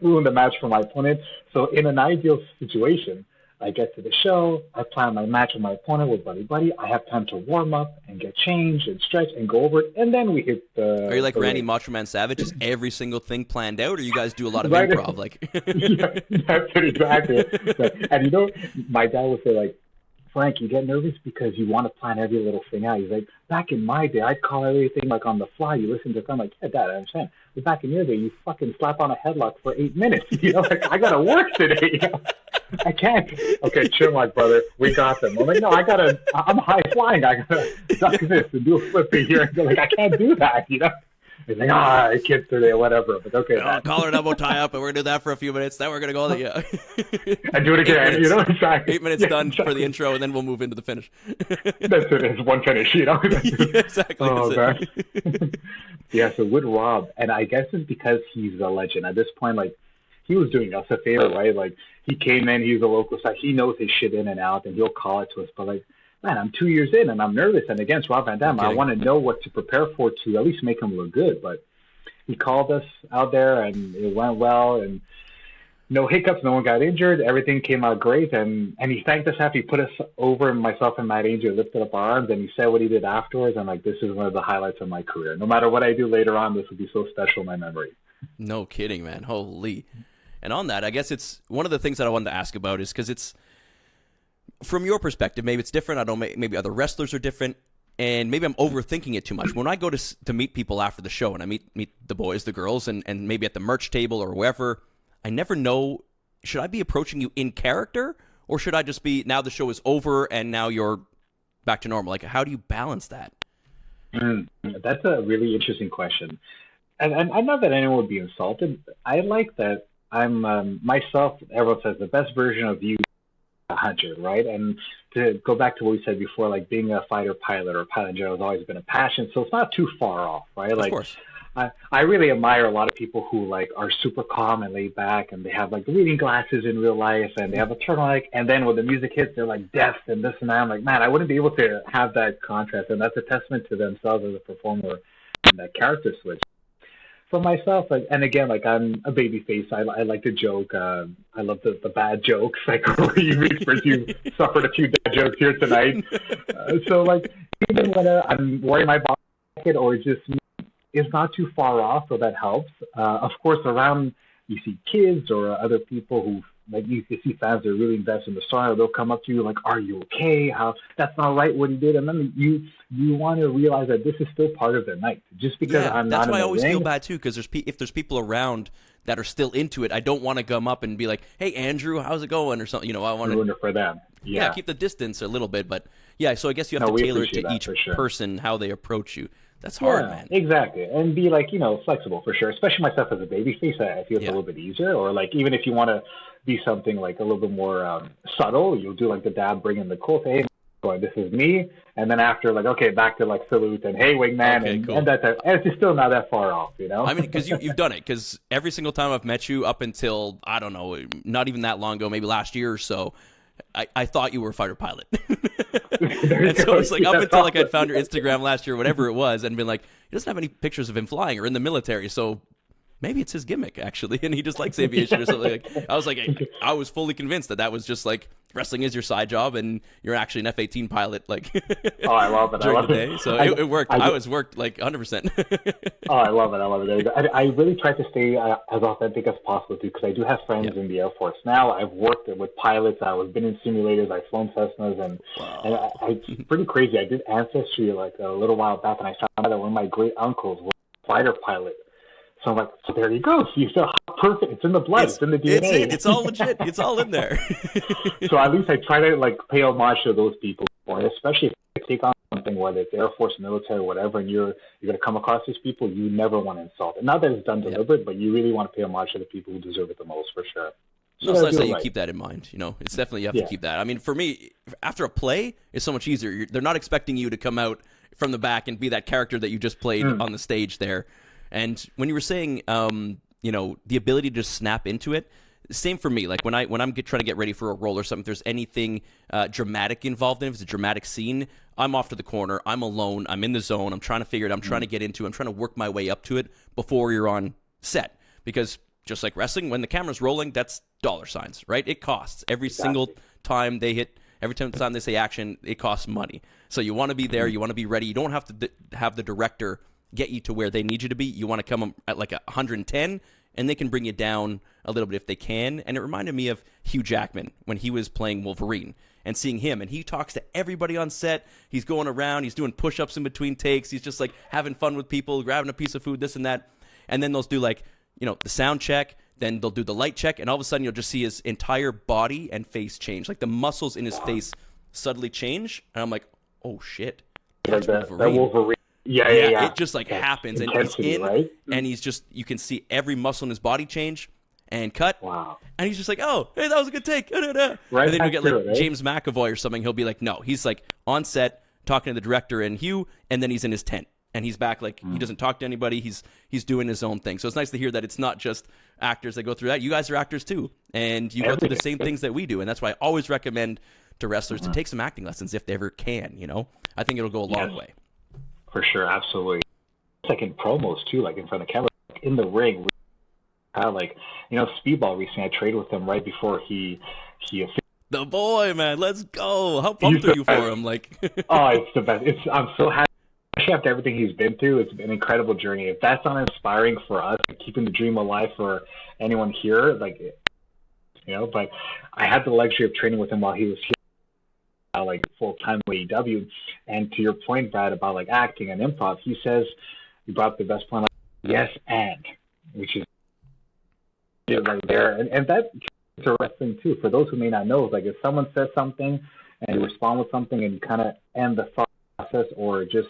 ruin the match for my opponent. So in an ideal situation, I get to the show, I plan my match with my opponent with Buddy. I have time to warm up and get changed and stretch and go over it, and then we hit the... Are you like Randy Macho Man Savage? Is every single thing planned out, or you guys do a lot of improv? Like, yeah, that's it, exactly. And my dad would say, like, Frank, you get nervous because you want to plan every little thing out. He's like, back in my day, I'd call everything like on the fly. You listen to it. I'm like, yeah, Dad, I understand. But back in your day, you fucking slap on a headlock for 8 minutes. Like, I got to work today. I can't. Okay, chill, my brother. We got them. I'm like, no, I'm high flying. I got to duck this and do a flip here. And go, like, I can't do that, He's like, I can't today, whatever. But okay, Oh, collar and elbow tie up, and we're gonna do that for a few minutes. Then we're gonna go, yeah, and do it again. You know, exactly. 8 minutes done for the intro, and then we'll move into the finish. That's it. It's one finish. You know. Yeah, exactly. Oh man. Yeah. So with Rob, and I guess it's because he's a legend at this point. Like, he was doing us a favor, right? Like, he came in, he's a local side, he knows his shit in and out, and he'll call it to us. But like, man, I'm 2 years in, and I'm nervous. And against Rob Van Dam, I want to know what to prepare for to at least make him look good. But he called us out there, and it went well, and no hiccups, no one got injured, everything came out great, and he thanked us after he put us over, and myself and Matt Angel lifted up our arms, and he said what he did afterwards. I'm like, this is one of the highlights of my career. No matter what I do later on, this will be so special in my memory. No kidding, man. Holy. And on that, I guess it's one of the things that I wanted to ask about is because it's, from your perspective, maybe it's different. I don't know, maybe other wrestlers are different, and maybe I'm overthinking it too much. When I go to meet people after the show, and I meet the boys, the girls, and maybe at the merch table or wherever, I never know, should I be approaching you in character, or should I just be, now the show is over and now you're back to normal? Like, how do you balance that? That's a really interesting question. And I know that anyone would be insulted. I like that I'm myself. Everyone says the best version of you, 100, right? And to go back to what we said before, like being a fighter pilot or pilot in general has always been a passion. So it's not too far off, right? Like, of course. I really admire a lot of people who like are super calm and laid back, and they have like reading glasses in real life, and they have a turtleneck, and then when the music hits, they're like deaf and this and that. I'm like, man, I wouldn't be able to have that contrast, and that's a testament to themselves as a performer and that character switch. For myself, like, and again, like I'm a baby face. I like to joke. I love the bad jokes. Like you suffered a few bad jokes here tonight. So like even when I'm wearing my box jacket or just it's not too far off, so that helps. Of course, around you see kids or other people who like you see fans that are really invested in the story. They'll come up to you like, "Are you okay? How that's not right what he did." And then you want to realize that this is still part of the night. Just because I'm not. That's why I always ring, feel bad too, because if there's people around that are still into it, I don't want to come up and be like, "Hey, Andrew, how's it going?" or something. You know, I want to ruin it for them. Yeah, keep the distance a little bit, but yeah. So I guess you have to tailor it to each person how they approach you. That's hard, man. Exactly. And be like, flexible for sure. Especially myself as a babyface, I feel it's a little bit easier. Or like, even if you want to be something like a little bit more subtle, you'll do like the dad bringing the cool thing. Going, this is me. And then after, like, okay, back to like salute and hey, wingman. Cool. And that's it. And it's still not that far off, I mean, because you've done it. Because every single time I've met you up until, I don't know, not even that long ago, maybe last year or so, I thought you were a fighter pilot. And so it's like up until like I'd found your Instagram last year, whatever it was, and been like, he doesn't have any pictures of him flying or in the military, so maybe it's his gimmick actually, and he just likes aviation or something. Like, I was fully convinced that was just like wrestling is your side job, and you're actually an F-18 pilot. Like, oh, I love it. During the day, so it worked. I was worked like 100%. Oh, I love it. I really try to stay as authentic as possible too, because I do have friends in the Air Force now. I've worked with pilots. I've been in simulators. I've flown Cessnas, and it's pretty crazy. I did Ancestry like a little while back, and I found out that one of my great uncles was a fighter pilot. So I'm like, so there you go. You feel perfect. It's in the blood. It's in the DNA. It's all legit. It's all in there. So at least I try to like pay homage to those people, especially if you take on something, whether it's Air Force, military, whatever, and you're going to come across these people, you never want to insult. And not that it's done deliberate, but you really want to pay homage to the people who deserve it the most, for sure. So it's nice that you keep that in mind. It's definitely, you have to keep that. I mean, for me, after a play, it's so much easier. They're not expecting you to come out from the back and be that character that you just played on the stage there. And when you were saying, the ability to just snap into it, same for me. Like when I'm trying to get ready for a role or something, if there's anything dramatic involved in it, if it's a dramatic scene, I'm off to the corner. I'm alone. I'm in the zone. I'm trying to figure it out. I'm trying to get into it. I'm trying to work my way up to it before you're on set. Because just like wrestling, when the camera's rolling, that's dollar signs, right? It costs. Every single time they hit, every time they say action, it costs money. So you want to be there. You want to be ready. You don't have to have the director get you to where they need you to be. You want to come at like 110, and they can bring you down a little bit if they can. And it reminded me of Hugh Jackman when he was playing Wolverine and seeing him. And he talks to everybody on set. He's going around. He's doing push-ups in between takes. He's just like having fun with people, grabbing a piece of food, this and that. And then they'll do like, the sound check. Then they'll do the light check. And all of a sudden you'll just see his entire body and face change. Like the muscles in his face suddenly change. And I'm like, oh, shit. That's Wolverine. That Wolverine. Yeah, it just like happens, and he's Intensity, in, right? and he's just, you can see every muscle in his body change and cut. Wow. And he's just like, oh, hey, that was a good take. And Right then you get like back to it, eh? James McAvoy or something. He'll be like, no, he's like on set talking to the director and Hugh, and then he's in his tent. And he's back, like, he doesn't talk to anybody. He's doing his own thing. So it's nice to hear that it's not just actors that go through that. You guys are actors too, and you go through the same things that we do. And that's why I always recommend to wrestlers to take some acting lessons if they ever can. You know, I think it'll go a long way. For sure, absolutely. It's like in promos too, like in front of the camera, like in the ring. Like, you know, Speedball recently, I traded with him right before he the boy, man, let's go. How pumped are you for him? Like, oh, it's the best. I'm so happy. Especially after everything he's been through, it's been an incredible journey. If that's not inspiring for us, like keeping the dream alive for anyone here, like, you know. But I had the luxury of training with him while he was here, like full time with AEW. And to your point, Brad, about like acting and improv, he says you brought up the best point, like, yes, and, which is right there, and that's interesting too. For those who may not know, like if someone says something and you respond with something and you kind of end the thought process, or just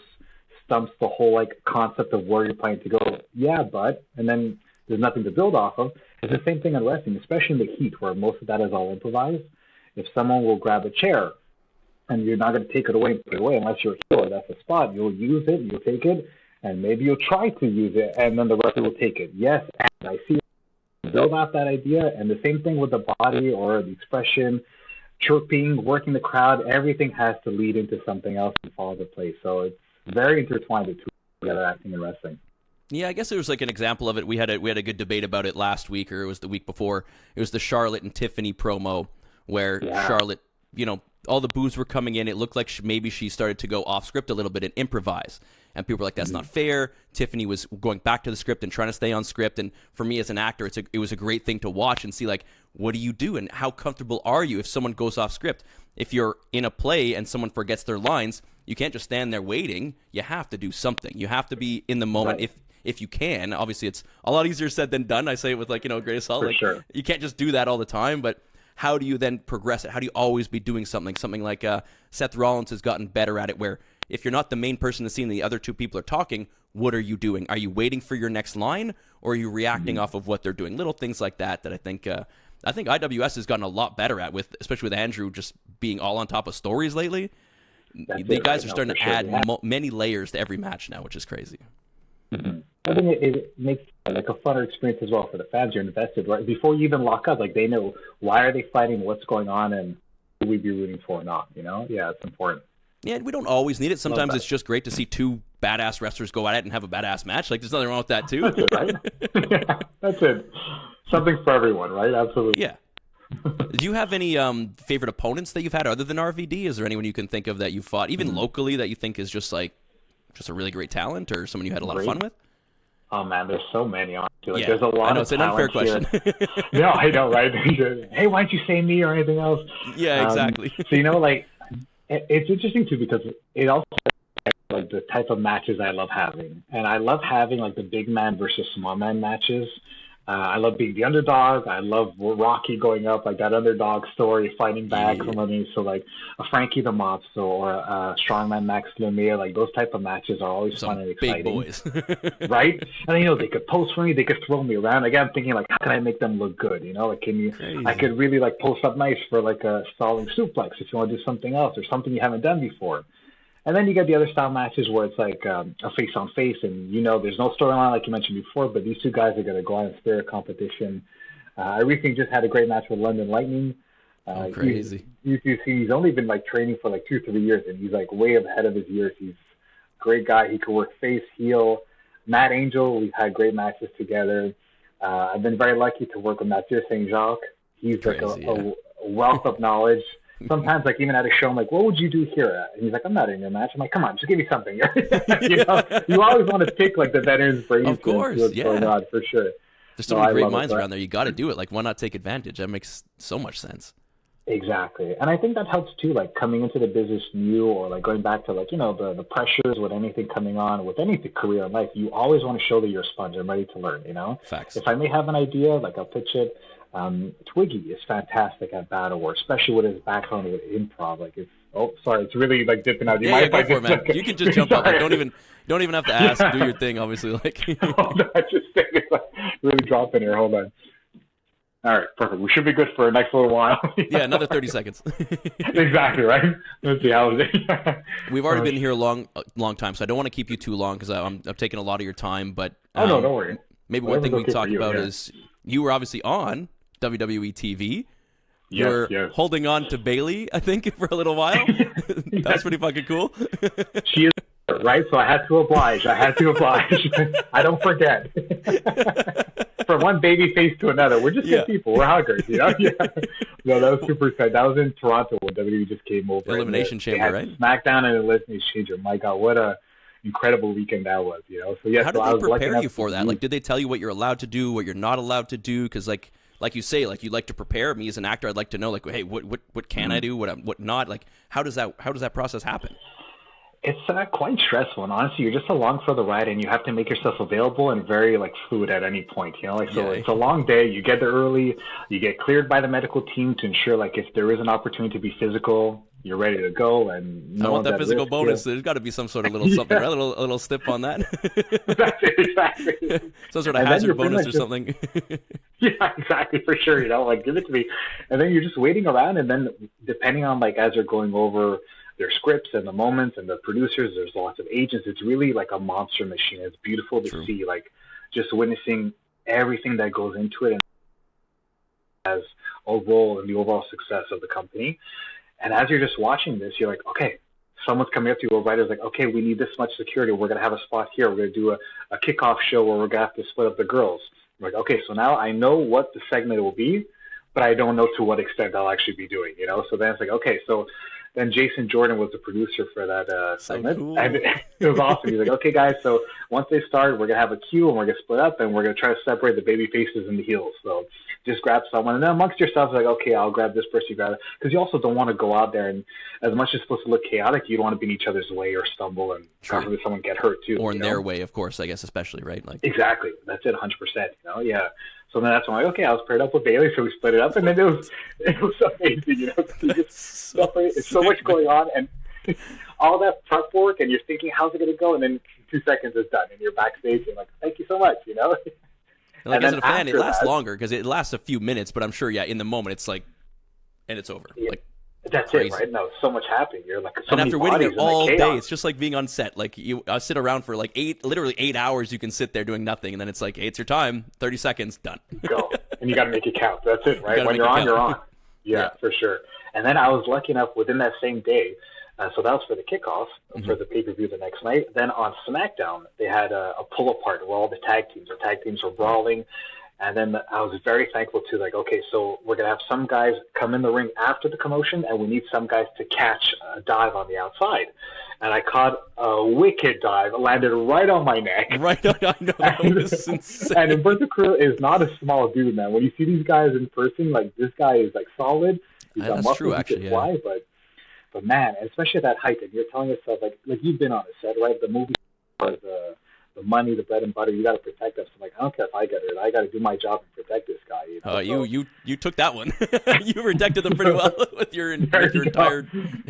stumps the whole like concept of where you're planning to go. Yeah, but, and then there's nothing to build off of. It's the same thing in wrestling, especially in the heat where most of that is all improvised. If someone will grab a chair and you're not going to take it away and put it away unless you're a heel, that's a spot. You'll use it, you'll take it, and maybe you'll try to use it, and then the wrestler will take it. Yes, and I see. Build off that idea, and the same thing with the body or the expression, chirping, working the crowd. Everything has to lead into something else and fall into place. So it's very intertwined, the two together, acting and wrestling. Yeah, I guess it was like an example of it. We had a good debate about it last week, or it was the week before. It was the Charlotte and Tiffany promo where Charlotte, you know, all the boos were coming in. It looked like maybe she started to go off script a little bit and improvise. And people were like, that's not fair. Tiffany was going back to the script and trying to stay on script. And for me as an actor, it was a great thing to watch and see, like, what do you do and how comfortable are you if someone goes off script? If you're in a play and someone forgets their lines, you can't just stand there waiting. You have to do something. You have to be in the moment if you can. Obviously, it's a lot easier said than done. I say it with, like, you know, great assault. For like, sure. You can't just do that all the time, but how do you then progress it? How do you always be doing something? Something like Seth Rollins has gotten better at it, where if you're not the main person in the scene and the other two people are talking, what are you doing? Are you waiting for your next line, or are you reacting off of what they're doing? Little things like that I think IWS has gotten a lot better at, with especially with Andrew just being all on top of stories lately. The guys are starting to add many layers to every match now, which is crazy. Mm-hmm. I think it makes like a funner experience as well for the fans. You're invested, right? Before you even lock up, like they know why are they fighting, what's going on, and who we be rooting for or not. You know, yeah, it's important. Yeah, we don't always need it. Sometimes it's just great to see two badass wrestlers go at it and have a badass match. Like, there's nothing wrong with that too. That's it, right? Yeah, that's it. Something for everyone, right? Absolutely. Yeah. Do you have any favorite opponents that you've had other than RVD? Is there anyone you can think of that you fought, even locally, that you think is just a really great talent, or someone you had a lot of fun with? Oh man, there's so many. Honestly, like, there's a lot. I know, it's an unfair question. No, I know, right? Hey, why don't you say me or anything else? Yeah, exactly. So you know, like, it's interesting too, because it also like the type of matches I love having, and I love having like the big man versus small man matches. I love being the underdog. I love Rocky going up, like that underdog story, fighting back from underneath. So like a Frankie the Mobster or a strongman Max Lemire, like those type of matches are always fun and exciting. Big boys. Right? And you know, they could post for me, they could throw me around. Like I'm thinking, like, how can I make them look good? You know, like I could really like post up nice for like a stalling suplex if you want to do something else or something you haven't done before. And then you get the other style matches where it's like a face-on-face, and, you know, there's no storyline like you mentioned before, but these two guys are going to go out and spirit competition. I recently just had a great match with London Lightning. Crazy. He's only been, like, training for, like, 2-3 years, and he's, like, way ahead of his years. He's a great guy. He could work face, heel. Matt Angel, we've had great matches together. I've been very lucky to work with Mathieu St. Jacques. He's, like, a wealth of knowledge. Sometimes, like, even at a show, I'm like, what would you do here? And he's like, I'm not in your match. I'm like, come on, just give me something. You know, you always want to pick, like, the veterans' brains. Of course, what's going on, for sure. There's so many great minds around there. You got to do it. Like, why not take advantage? That makes so much sense. Exactly. And I think that helps, too, like, coming into the business new, or, like, going back to, like, you know, the pressures with anything coming on, with any career in life. You always want to show that you're a sponge and ready to learn, you know? Facts. If I may have an idea, like, I'll pitch it. Twiggy is fantastic at Battle War, especially with his background with improv. Like, Oh, sorry, it's really like dipping out. Do you Yeah, mind yeah, if go I for it, just man. like? You can just jump out. Like, Sorry. don't even have to ask. Do Yeah. your thing, obviously. Like, Hold on, just think it's like really dropping here. Hold on. All right, perfect. We should be good for the next little while. yeah, another 30 seconds. Exactly right. Let's see how is it. We've already been here a long time, so I don't want to keep you too long because I'm taking a lot of your time. But Oh no, don't worry. maybe one Whatever's thing we can okay for talk you. about Yeah. is you were obviously on WWE TV. Yes, You're yes. holding on to Bailey, I think, for a little while. That was pretty fucking cool. She is right, so I had to oblige. I don't forget. From one baby face to another, we're just Yeah. good people. We're huggers, you know. Yeah. No, that was super exciting. That was in Toronto when WWE just came over. Elimination and Chamber, had right? SmackDown and Elimination Chamber. My God, what a incredible weekend that was, you know. So yeah, How so did I they was lucky prepare enough you for to that? Like, did they tell you what you're allowed to do, what you're not allowed to do? Because like you say, like you like to prepare. Me as an actor, I'd like to know, like, hey, what can I do, what not? Like, how does that process happen? It's quite stressful, and honestly, you're just along for the ride, and you have to make yourself available and very like fluid at any point. You know, like so, Yeah. it's a long day. You get there early, you get cleared by the medical team to ensure like if there is an opportunity to be physical, you're ready to go, and I no want one's that at physical risk. bonus. There's got to be some sort of little something, right? A little stip on that. That's it, exactly. Some sort of And then hazard you're pretty bonus much or just- something. Yeah, exactly, for sure. You know, like give it to me, and then you're just waiting around, and then depending on like as you're going over their scripts and the moments and the producers, there's lots of agents. It's really like a monster machine. It's beautiful to True. see, like just witnessing everything that goes into it and has a role in the overall success of the company. And as you're just watching this, you're like, okay, someone's coming up to you, a writer's like, okay, we need this much security. We're going to have a spot here. We're going to do a kickoff show where we're going to have to split up the girls. I'm like, okay, so now I know what the segment will be, but I don't know to what extent I'll actually be doing, you know? So then it's like, okay, so then Jason Jordan was the producer for that segment. cool. And it was awesome. He's like, okay, guys, so once they start, we're going to have a queue and we're going to split up and we're going to try to separate the baby faces and the heels. So just grab someone. And then amongst yourselves, like, okay, I'll grab this person, you grab it. Because you also don't want to go out there and as much as it's supposed to look chaotic, you don't want to be in each other's way or stumble and God forbid someone get hurt too. Or in you their know? way, of course, I guess, especially, right? Like, Exactly. That's it, 100%. You know, yeah. So then that's when I'm like, okay, I was paired up with Bailey, so we split it up, and then it was amazing, you know. You just separate. It's so much going on, and all that prep work, and you're thinking, how's it going to go? And then 2 seconds is done, and you're backstage, and like, thank you so much, you know. and like and as then a fan, it after lasts that- longer because it lasts a few minutes. But I'm sure, yeah, in the moment, it's like, and it's over. Yeah. Like, That's crazy. it, right? No, so much happening. You're like, so and many after waiting bodies there and the all day, chaos. it's just like being on set. Like I sit around for like literally 8 hours. You can sit there doing nothing, and then it's like, hey, it's your time. 30 seconds, done. Go. And you got to make it count. That's it, right? gotta When make you're it on, count. you're on. Yeah, Yeah. for sure. And then I was lucky enough within that same day. So that was for the kickoff for the pay-per-view the next night. Then on SmackDown, they had a pull-apart where all the tag teams were brawling. And then I was very thankful to like, okay, so we're going to have some guys come in the ring after the commotion, and we need some guys to catch a dive on the outside. And I caught a wicked dive, landed right on my neck. Right? I know that was insane. And Humberto Carrillo is not a small dude, man. When you see these guys in person, like this guy is like solid. He's got That's muscles, true, he actually, can yeah. fly, but man, especially at that height, and you're telling yourself like you've been on a set, right? The movie was the money, the bread and butter. You got to protect us. I'm like, I don't care if I get hurt. I got to do my job and protect this guy. You know? So, You took that one. You protected them pretty well with your entire in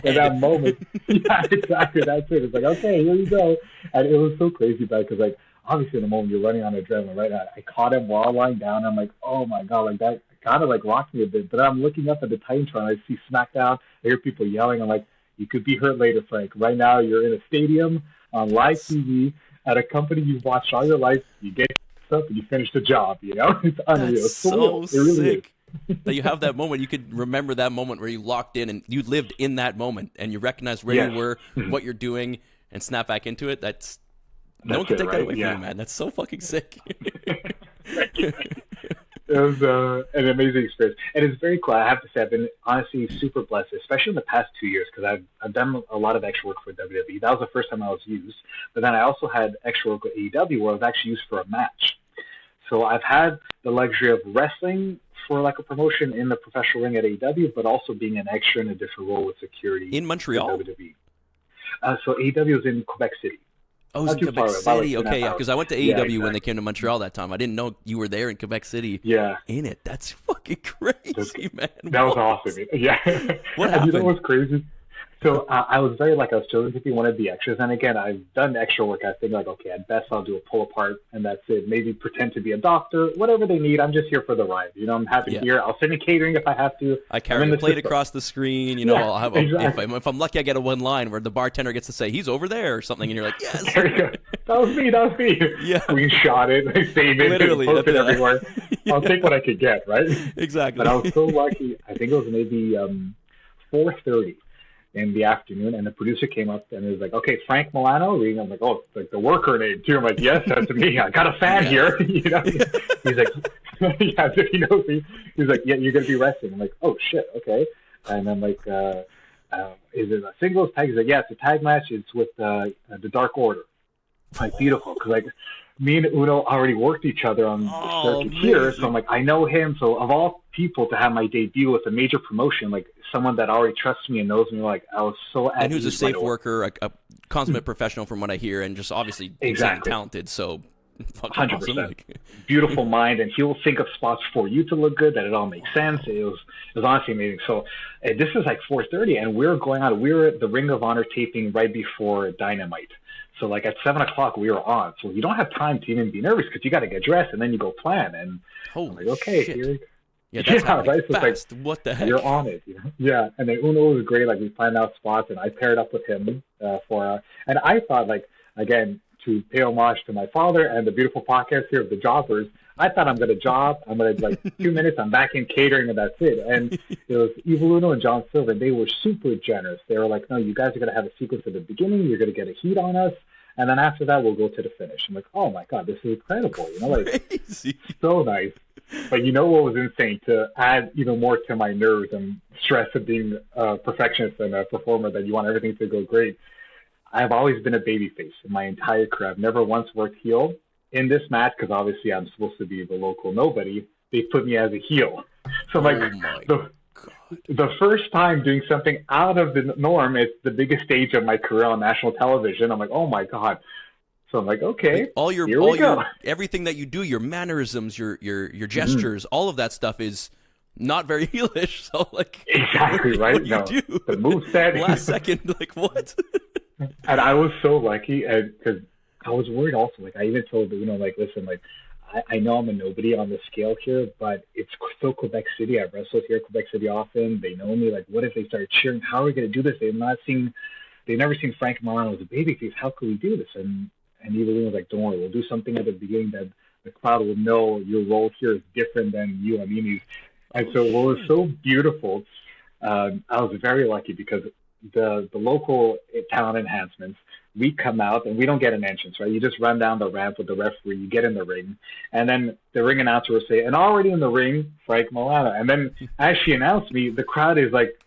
head. that moment. Yeah, exactly. That's it. It's like, okay, here you go. And it was so crazy, but because like obviously in the moment you're running on adrenaline, right? I caught him while lying down. I'm like, oh my god, like that kind of like rocked me a bit. But I'm looking up at the Titantron. I see SmackDown. I hear people yelling. I'm like, you could be hurt later, Frank. Right now you're in a stadium on live TV at a company you've watched all your life. You get up and you finish the job. You know, it's unreal. That's It's so surreal. It really sick that you have that moment. You could remember that moment where you locked in and you lived in that moment and you recognized where Yes. you were, what you're doing, and snap back into it. No one can it, take that right? away Yeah. from you, man. That's so fucking sick. It was an amazing experience, and it's very cool. I have to say, I've been honestly super blessed, especially in the past 2 years, because I've done a lot of extra work for WWE. That was the first time I was used, but then I also had extra work with AEW where I was actually used for a match. So I've had the luxury of wrestling for like a promotion in the professional ring at AEW, but also being an extra in a different role with security In Montreal? at WWE. So AEW was in Quebec City. Oh, it's Not in too Quebec far away, City. about like Okay, 2.5 yeah, because I went to AEW Yeah, when exactly. they came to Montreal that time. I didn't know you were there in Quebec City. Yeah. In it. That's fucking crazy, man. That was What? awesome. Yeah. What And you know happened? what's crazy? So I was very like I was chosen to be one of the extras, and again, I've done extra work. I think like, okay, at best I'll do a pull apart, and that's it. Maybe pretend to be a doctor, whatever they need. I'm just here for the ride. I'm happy to Yeah. be here. I'll send in catering if I have to. I I'm in carry a the plate system. across the screen. Yeah, I'll have exactly. if I'm lucky, I get a one line where the bartender gets to say he's over there or something, and you're like, yes. There you go. That was me. That was me. Yeah. Screenshot it, save it, Literally, post it that's it. everywhere. I'll take what I could get, right? Exactly. But I was so lucky. I think it was maybe 4:30 in the afternoon, and the producer came up and it was like, "Okay, Frank Milano." Reading, I'm like, "Oh, it's like the worker name too." I'm like, "Yes, that's me. I got a fan here." He's like, "Yeah, as if he knows me." He's like, "Yeah, you're gonna be wrestling." I'm like, "Oh shit, okay." And I'm like, "Is it a singles tag?" He's like, "Yeah, it's a tag match. It's with the Dark Order." I'm like, beautiful, because like me and Uno already worked each other on the circuit here, so I'm like, I know him. So of all people to have my debut with a major promotion, like someone that already trusts me and knows me, like I was so at And who's a ease safe right away. worker, a consummate professional from what I hear, and just obviously insanely Exactly. talented. So, fucking 100%. awesome. Beautiful mind, and he'll think of spots for you to look good, that it all makes sense. It was honestly amazing. So this is like 4:30, and we're going on. We're at the Ring of Honor taping right before Dynamite. So like at 7 o'clock we were on. So you don't have time to even be nervous because you got to get dressed and then you go plan. And Holy I'm like, okay, shit. here. Yeah, that's happening right. So fast. like, What the heck? you're on it. Yeah. And then Uno was great. Like we planned out spots, and I paired up with him and I thought, like, again, to pay homage to my father and the beautiful podcast here of the jobbers, I thought I'm going to job. I'm going to, like, 2 minutes, I'm back in catering, and that's it. And it was Evil Uno and John Silver, and they were super generous. They were like, no, you guys are going to have a sequence at the beginning. You're going to get a heat on us. And then after that, we'll go to the finish. I'm like, oh, my God, this is incredible. Like, Crazy. so nice. But you know what was insane? To add even more to my nerves and stress of being a perfectionist and a performer, that you want everything to go great, I've always been a babyface in my entire career. I've never once worked heel. In this match, because obviously I'm supposed to be the local nobody, they put me as a heel. So like the first time doing something out of the norm, it's the biggest stage of my career on national television. I'm like, oh my God. So I'm like, okay, like all your everything that you do, your mannerisms, your gestures, all of that stuff is not very heelish. So like, exactly right. What do you do? The moveset. Last second, like what? And I was so lucky, because I was worried also. Like I even told like, listen, like I know I'm a nobody on the scale here, but it's still Quebec City. I've wrestled here at Quebec City often. They know me. Like, what if they start cheering? How are we going to do this? They've never seen Frank Milano as a babyface. How could we do this? And Evelyn was like, don't worry, we'll do something at the beginning that the crowd will know your role here is different than you and Mimi's. And so what was so beautiful, I was very lucky because the local talent enhancements, we come out and we don't get an entrance, right? You just run down the ramp with the referee, you get in the ring, and then the ring announcer will say, and already in the ring, Frank Milano. And then as she announced me, the crowd is like,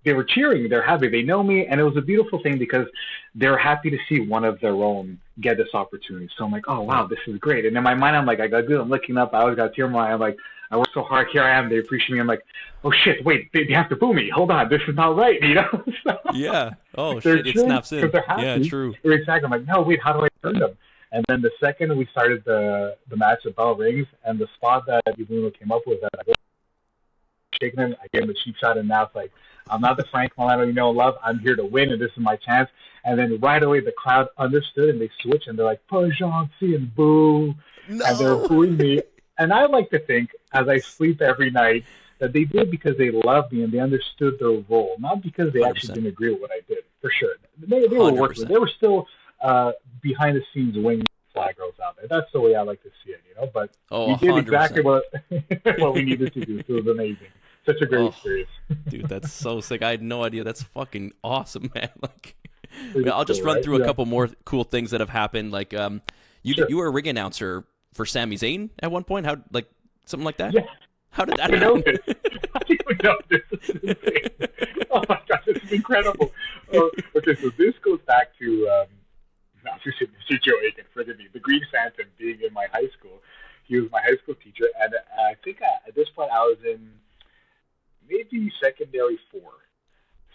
they were cheering, they're happy, they know me, and it was a beautiful thing because they're happy to see one of their own get this opportunity. So I'm like, oh wow, this is great. And in my mind, I'm like, I got good, I'm looking up, I always got a tear in my eye, I'm like, I work so hard, here I am, they appreciate me. I'm like, oh shit, wait, they have to boo me. Hold on, this is not right, So, yeah. Oh shit, it snaps in. Yeah, true. Exactly. I'm like, no, wait, how do I turn them? And then the second we started the match, the bell rings, and the spot that Ibuno came up with, that I go shaking him, I gave him a cheap shot, and now it's like, I'm not the Frank Milano you know and love. I'm here to win, and this is my chance. And then right away, the crowd understood, and they switched, and they're like, Pajansi and boo. No. And they're booing me. And I like to think, as I sleep every night, that they did because they loved me and they understood their role, not because they 100%. Actually didn't agree with what I did, for sure. They were working. They were still behind the scenes winging flag girls out there. That's the way I like to see it, But we did 100%. exactly what we needed to do. So it was amazing. Such a great experience. Dude, that's so sick. I had no idea. That's fucking awesome, man. Like, I'll just cool, run right? through a couple more cool things that have happened. Like, you were a ring announcer for Sami Zayn at one point. How, like, something like that? Yeah. How did that happen? How do you know this? This is insane. Oh my God, this is incredible. Okay, so this goes back to Mr. Joe Aiken, forgive me, the Green Phantom being in my high school. He was my high school teacher, and I think at this point I was in maybe secondary 4.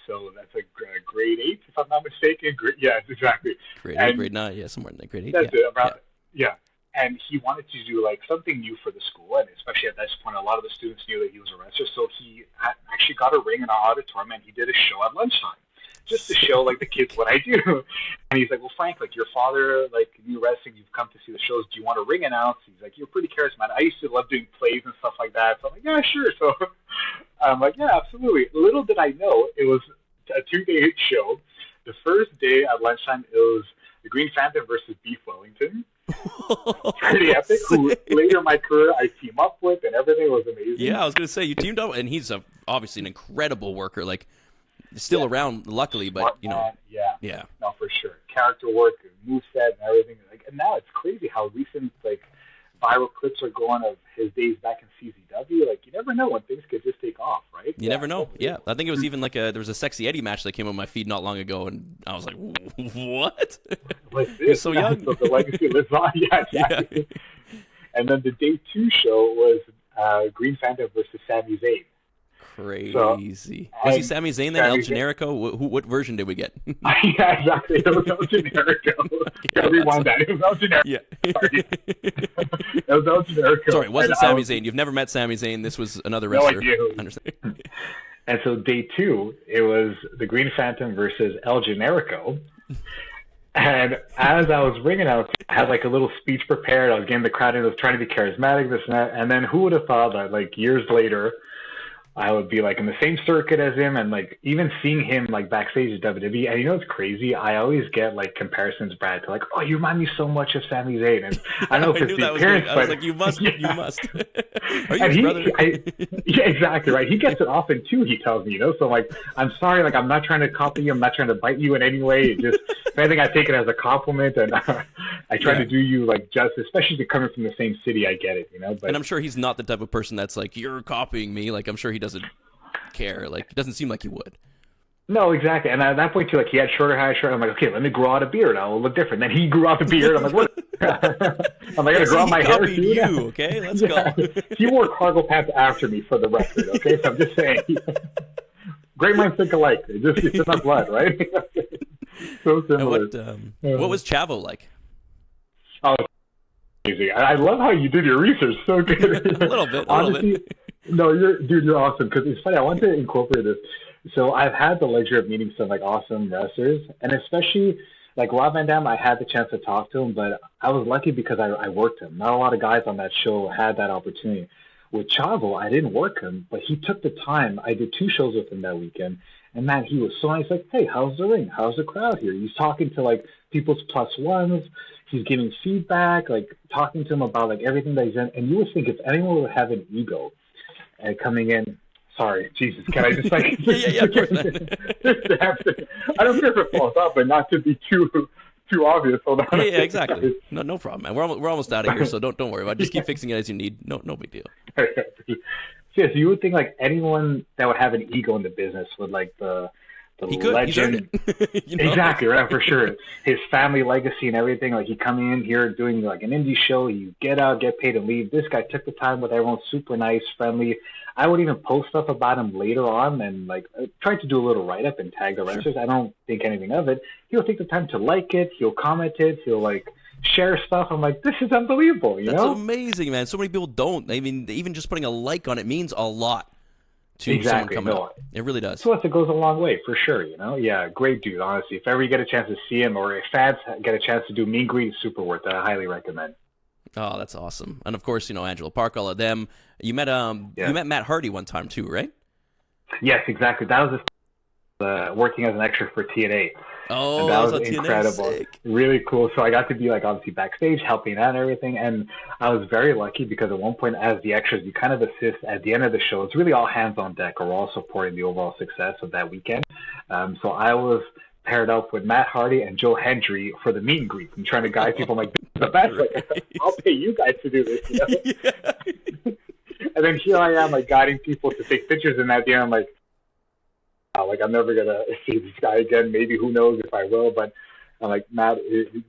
So that's a grade 8, if I'm not mistaken. Yeah, exactly. Grade 8, grade 9, yeah, somewhere in there. Grade 8, that's it, yeah. And he wanted to do like something new for the school, and especially at this point, a lot of the students knew that he was a wrestler. So he actually got a ring in our auditorium, and he did a show at lunchtime. just to show like the kids what I do. And he's like, well, Frank, like your father, like you wrestling, you've come to see the shows. Do you want to ring announce? He's like, you're pretty charismatic. I used to love doing plays and stuff like that. So I'm like, yeah, sure. So I'm like, yeah, absolutely. Little did I know it was a 2-day show. The first day at lunchtime, it was the Green Phantom versus Beef Wellington. Pretty epic. Who later in my career I team up with, and everything was amazing. Yeah, I was gonna say you teamed up, and he's obviously an incredible worker. Like, still around, luckily, but Smart you know, man, yeah, no, for sure. Character work, and moveset, and everything. Like, and now it's crazy how recent like viral clips are going of his days back in CZW. Like, you never know when things could just take off, right? You never know. Yeah, I think it was even like there was a Sexy Eddie match that came on my feed not long ago, and I was like, what? Like this, He's so young. So the legacy lives on. Yeah, exactly. Yeah. And then the day 2 show was Green Phantom versus Sami Zayn. Crazy. So, was he Sami Zayn then? El Generico? What version did we get? Yeah, exactly. It was El Generico. Gotta rewind that. It was El Generico. Yeah. Sorry. It was El Generico. Sorry, it wasn't Sami Zayn. You've never met Sami Zayn. This was another wrestler. No idea who. Understand. And so day 2, it was the Green Phantom versus El Generico. And as I was ringing out, I had like a little speech prepared. I was getting the crowd in. I was trying to be charismatic, this and that. And then who would have thought that like years later, I would be like in the same circuit as him, and like even seeing him like backstage at WWE. And you know what's crazy? I always get like comparisons, Brad, to like, oh, you remind me so much of Sami Zayn. And I don't know if it's the appearance, but I was like, you must, yeah. You must. Are you and his brother? Yeah, exactly right. He gets it often too. He tells me, you know. So like, I'm sorry, like I'm not trying to copy you. I'm not trying to bite you in any way. It just, if anything, I take it as a compliment, and I try to do you like justice, especially if you're coming from the same city. I get it, you know. But and I'm sure he's not the type of person that's like, you're copying me. Like, I'm sure he doesn't care. Like, it doesn't seem like he would. No, exactly. And at that point too, like he had shorter hair, I'm like, okay, let me grow out a beard. I'll look different. Then he grew out the beard. I'm like, what? I'm like, I gotta grow out my hair too. You, okay? Let's go. He wore cargo pants after me, for the record. Okay, so I'm just saying. Great minds think alike. It's in our blood, right? So similar. What was Chavo like? Oh, crazy! I love how you did your research. So good. a little bit. Honestly, no, you're awesome, because it's funny. I want to incorporate this. So I've had the luxury of meeting some like awesome wrestlers, and especially like Rob Van Dam. I had the chance to talk to him, but I was lucky because I worked him. Not a lot of guys on that show had that opportunity. With Chavo, I didn't work him, but he took the time. I did 2 shows with him that weekend, and man, he was so nice. Like, hey, how's the ring? How's the crowd here? He's talking to like people's plus ones. He's giving feedback, like talking to him about like everything that he's in. And you would think if anyone would have an ego coming in. Sorry, Jesus, can I just like... yeah, of course. I don't care if it falls off, but not to be too obvious. Hold on. Yeah, exactly. No problem, man. We're almost out of here, so don't worry about it. Just keep fixing it as you need. No big deal. So you would think like anyone that would have an ego in the business would like the legend. You know? Exactly, right, for sure. His family legacy and everything. Like he coming in here doing like an indie show, you get out, get paid, and leave. This guy took the time with everyone, super nice, friendly. I would even post stuff about him later on and like try to do a little write up and tag the wrestlers. Sure. I don't think anything of it. He'll take the time to like it. He'll comment it. He'll like share stuff. I'm like, this is unbelievable. That's amazing, man. So many people don't. I mean, even just putting a like on it means a lot to someone coming up. It really does. So it goes a long way for sure. You know, yeah, great dude. Honestly, if ever you get a chance to see him, or if fans get a chance to do meet and greet, super worth it. I highly recommend. Oh, that's awesome. And of course, you know, Angelo Park, all of them. You met Matt Hardy one time too, right? Yes, exactly. That was working as an extra for TNA. Oh, and that was incredible. Sick. Really cool. So I got to be like obviously backstage helping out and everything. And I was very lucky because at one point as the extras, you kind of assist at the end of the show. It's really all hands on deck, or we're all supporting the overall success of that weekend. So I was paired up with Matt Hardy and Joe Hendry for the meet and greet. I'm trying to guide people. I'm like, this is the best. Like, I'll pay you guys to do this. You know? Yeah. And then here I am, like guiding people to take pictures. And at the end, I'm like, I'm never gonna see this guy again. Maybe, who knows if I will. But I'm like, Matt,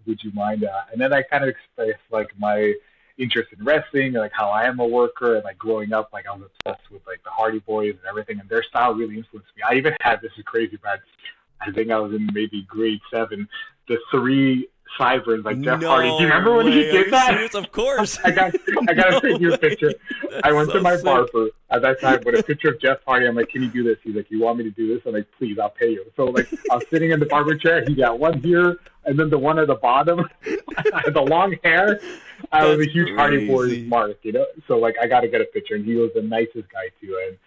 would you mind? And then I kind of expressed like my interest in wrestling, like how I am a worker, and like growing up, like I was obsessed with like the Hardy Boys and everything, and their style really influenced me. I even had, this is crazy, Brad, I think I was in maybe grade 7, the 3 sideburns like Jeff No Hardy. Do you remember when he way. Are did you that? serious? Of course. I got to take you a picture. I went to my sick. barber at that time with a picture of Jeff Hardy. I'm like, can you do this? He's like, you want me to do this? I'm like, please, I'll pay you. So like, I'm sitting in the barber chair. He got one here, and then the one at the bottom, the long hair. I was a huge Hardy Boys mark, you know. So like, I got to get a picture, and he was the nicest guy too. And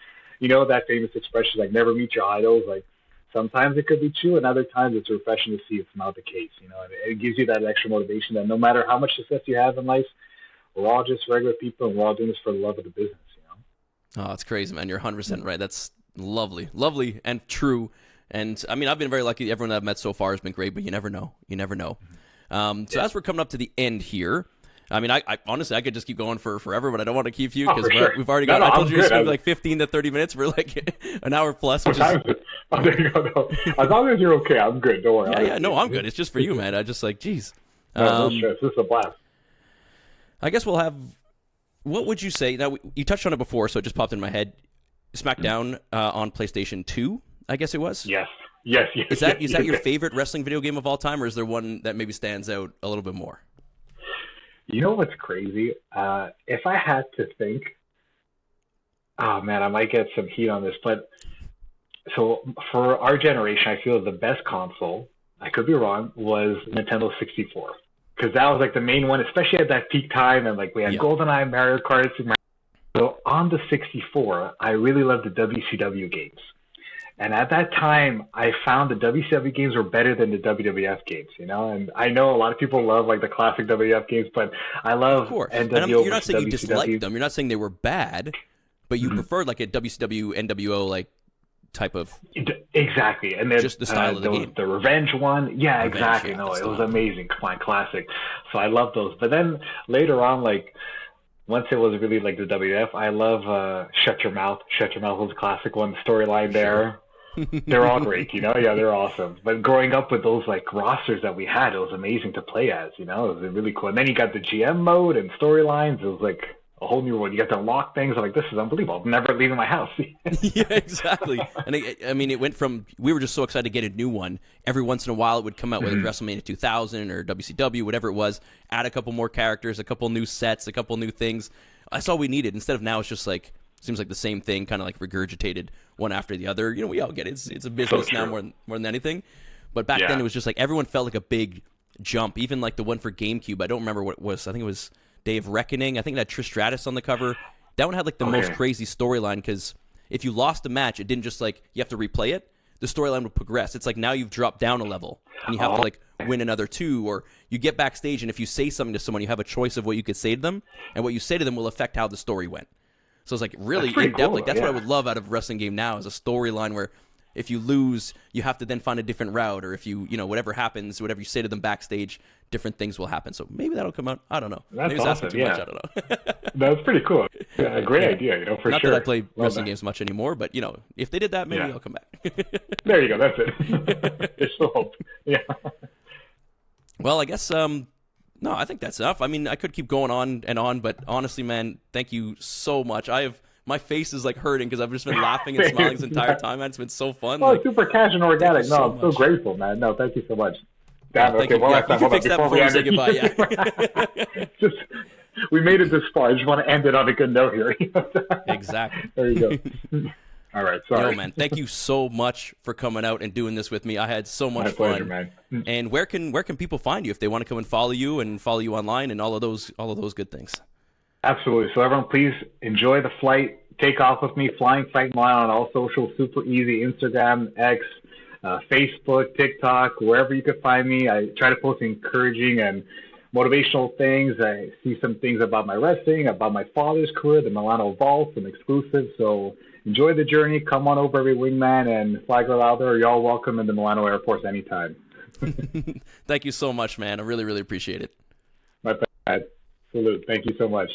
you know that famous expression, like, never meet your idols. Like, sometimes it could be true, and other times it's refreshing to see it's not the case. You know, and it gives you that extra motivation that no matter how much success you have in life, we're all just regular people, and we're all doing this for the love of the business. You know. Oh, it's crazy, man. You're 100% right. That's lovely, and true. And I mean, I've been very lucky. Everyone that I've met so far has been great, but you never know. So as we're coming up to the end here, I mean, I honestly, I could just keep going for forever, but I don't want to keep you because we've already got. I told you it's going to be like 15 to 30 minutes. We're like an hour plus. Which is, there you go. No. As long as you're okay, I'm good. Don't worry. Yeah. No, I'm good. It's just for you, man. I just like, geez. No stress. This is a blast. I guess we'll have. What would you say? Now you touched on it before, so it just popped in my head. SmackDown on PlayStation 2, I guess it was. Yes. Is that your favorite wrestling video game of all time, or is there one that maybe stands out a little bit more? You know what's crazy? If I had to think, oh man, I might get some heat on this, but so for our generation, I feel the best console, I could be wrong, was Nintendo 64. Because that was like the main one, especially at that peak time, and like we had GoldenEye, Mario Kart, Super Mario. So on the 64, I really loved the WCW games. And at that time, I found the WCW games were better than the WWF games, you know? And I know a lot of people love like the classic WWF games, but I love NWO. And you're not saying you disliked them. You're not saying they were bad, but you preferred like a WCW, NWO like type of... Exactly. And then just the style of the game. The Revenge one. Yeah, exactly. No, it was amazing. Come on, classic. So I love those. But then later on, like... Once it was really like the WWF, I love Shut Your Mouth. Shut Your Mouth was a classic one. Storyline there. They're all great, you know? Yeah, they're awesome. But growing up with those like rosters that we had, it was amazing to play as, you know? It was really cool. And then you got the GM mode and storylines. It was like a whole new world. You got to unlock things. I'm like, this is unbelievable. I'm never leaving my house. Yeah, exactly. And it went from, we were just so excited to get a new one. Every once in a while it would come out with WrestleMania 2000 or WCW, whatever it was, add a couple more characters, a couple new sets, a couple new things. That's all we needed. Instead of now, it's just like, seems like the same thing, kind of like regurgitated one after the other. You know, we all get it. It's a business now more than anything. But back then it was just like everyone felt like a big jump. Even like the one for GameCube, I don't remember what it was. I think it was Day of Reckoning. I think it had Trish Stratus on the cover. That one had like the most crazy storyline because if you lost a match, it didn't just like you have to replay it. The storyline would progress. It's like now you've dropped down a level and you have to like win another 2, or you get backstage and if you say something to someone, you have a choice of what you could say to them, and what you say to them will affect how the story went. So it's like really in depth. Cool. Like that's what I would love out of a wrestling game now is a storyline where if you lose, you have to then find a different route, or if you whatever happens, whatever you say to them backstage, different things will happen. So maybe that'll come out. I don't know. That's maybe awesome. Too much. I don't know. That's pretty cool. Yeah, a great idea, for Not sure. that I play wrestling games much anymore, but if they did that, maybe I'll come back. There you go. That's it. There's still hope. Yeah. Well, I guess no, I think that's enough. I mean, I could keep going on and on, but honestly, man, thank you so much. My face is like hurting because I've just been laughing and smiling this entire time, man. It's been so fun. Oh, super casual and organic. No, I'm so grateful, man. No, thank you so much. Damn, okay, one last time. You can fix that before we say goodbye, yeah. We made it this far. I just want to end it on a good note here. Exactly. There you go. All right, sorry. Yo, man, thank you so much for coming out and doing this with me. I had so much fun. Pleasure, man. And where can people find you if they want to come and follow you online and all of those good things? Absolutely. So everyone, please enjoy the flight. Take off with me, Flying Frank Milano on all social, super easy, Instagram, X, Facebook, TikTok, wherever you could find me. I try to post encouraging and motivational things. I see some things about my wrestling, about my father's career, the Milano Vault, some exclusives. So enjoy the journey. Come on over, every wingman, and fly girl out there. You're all welcome in the Milano Airport anytime. Thank you so much, man. I really, really appreciate it. My bad. Salute. Thank you so much.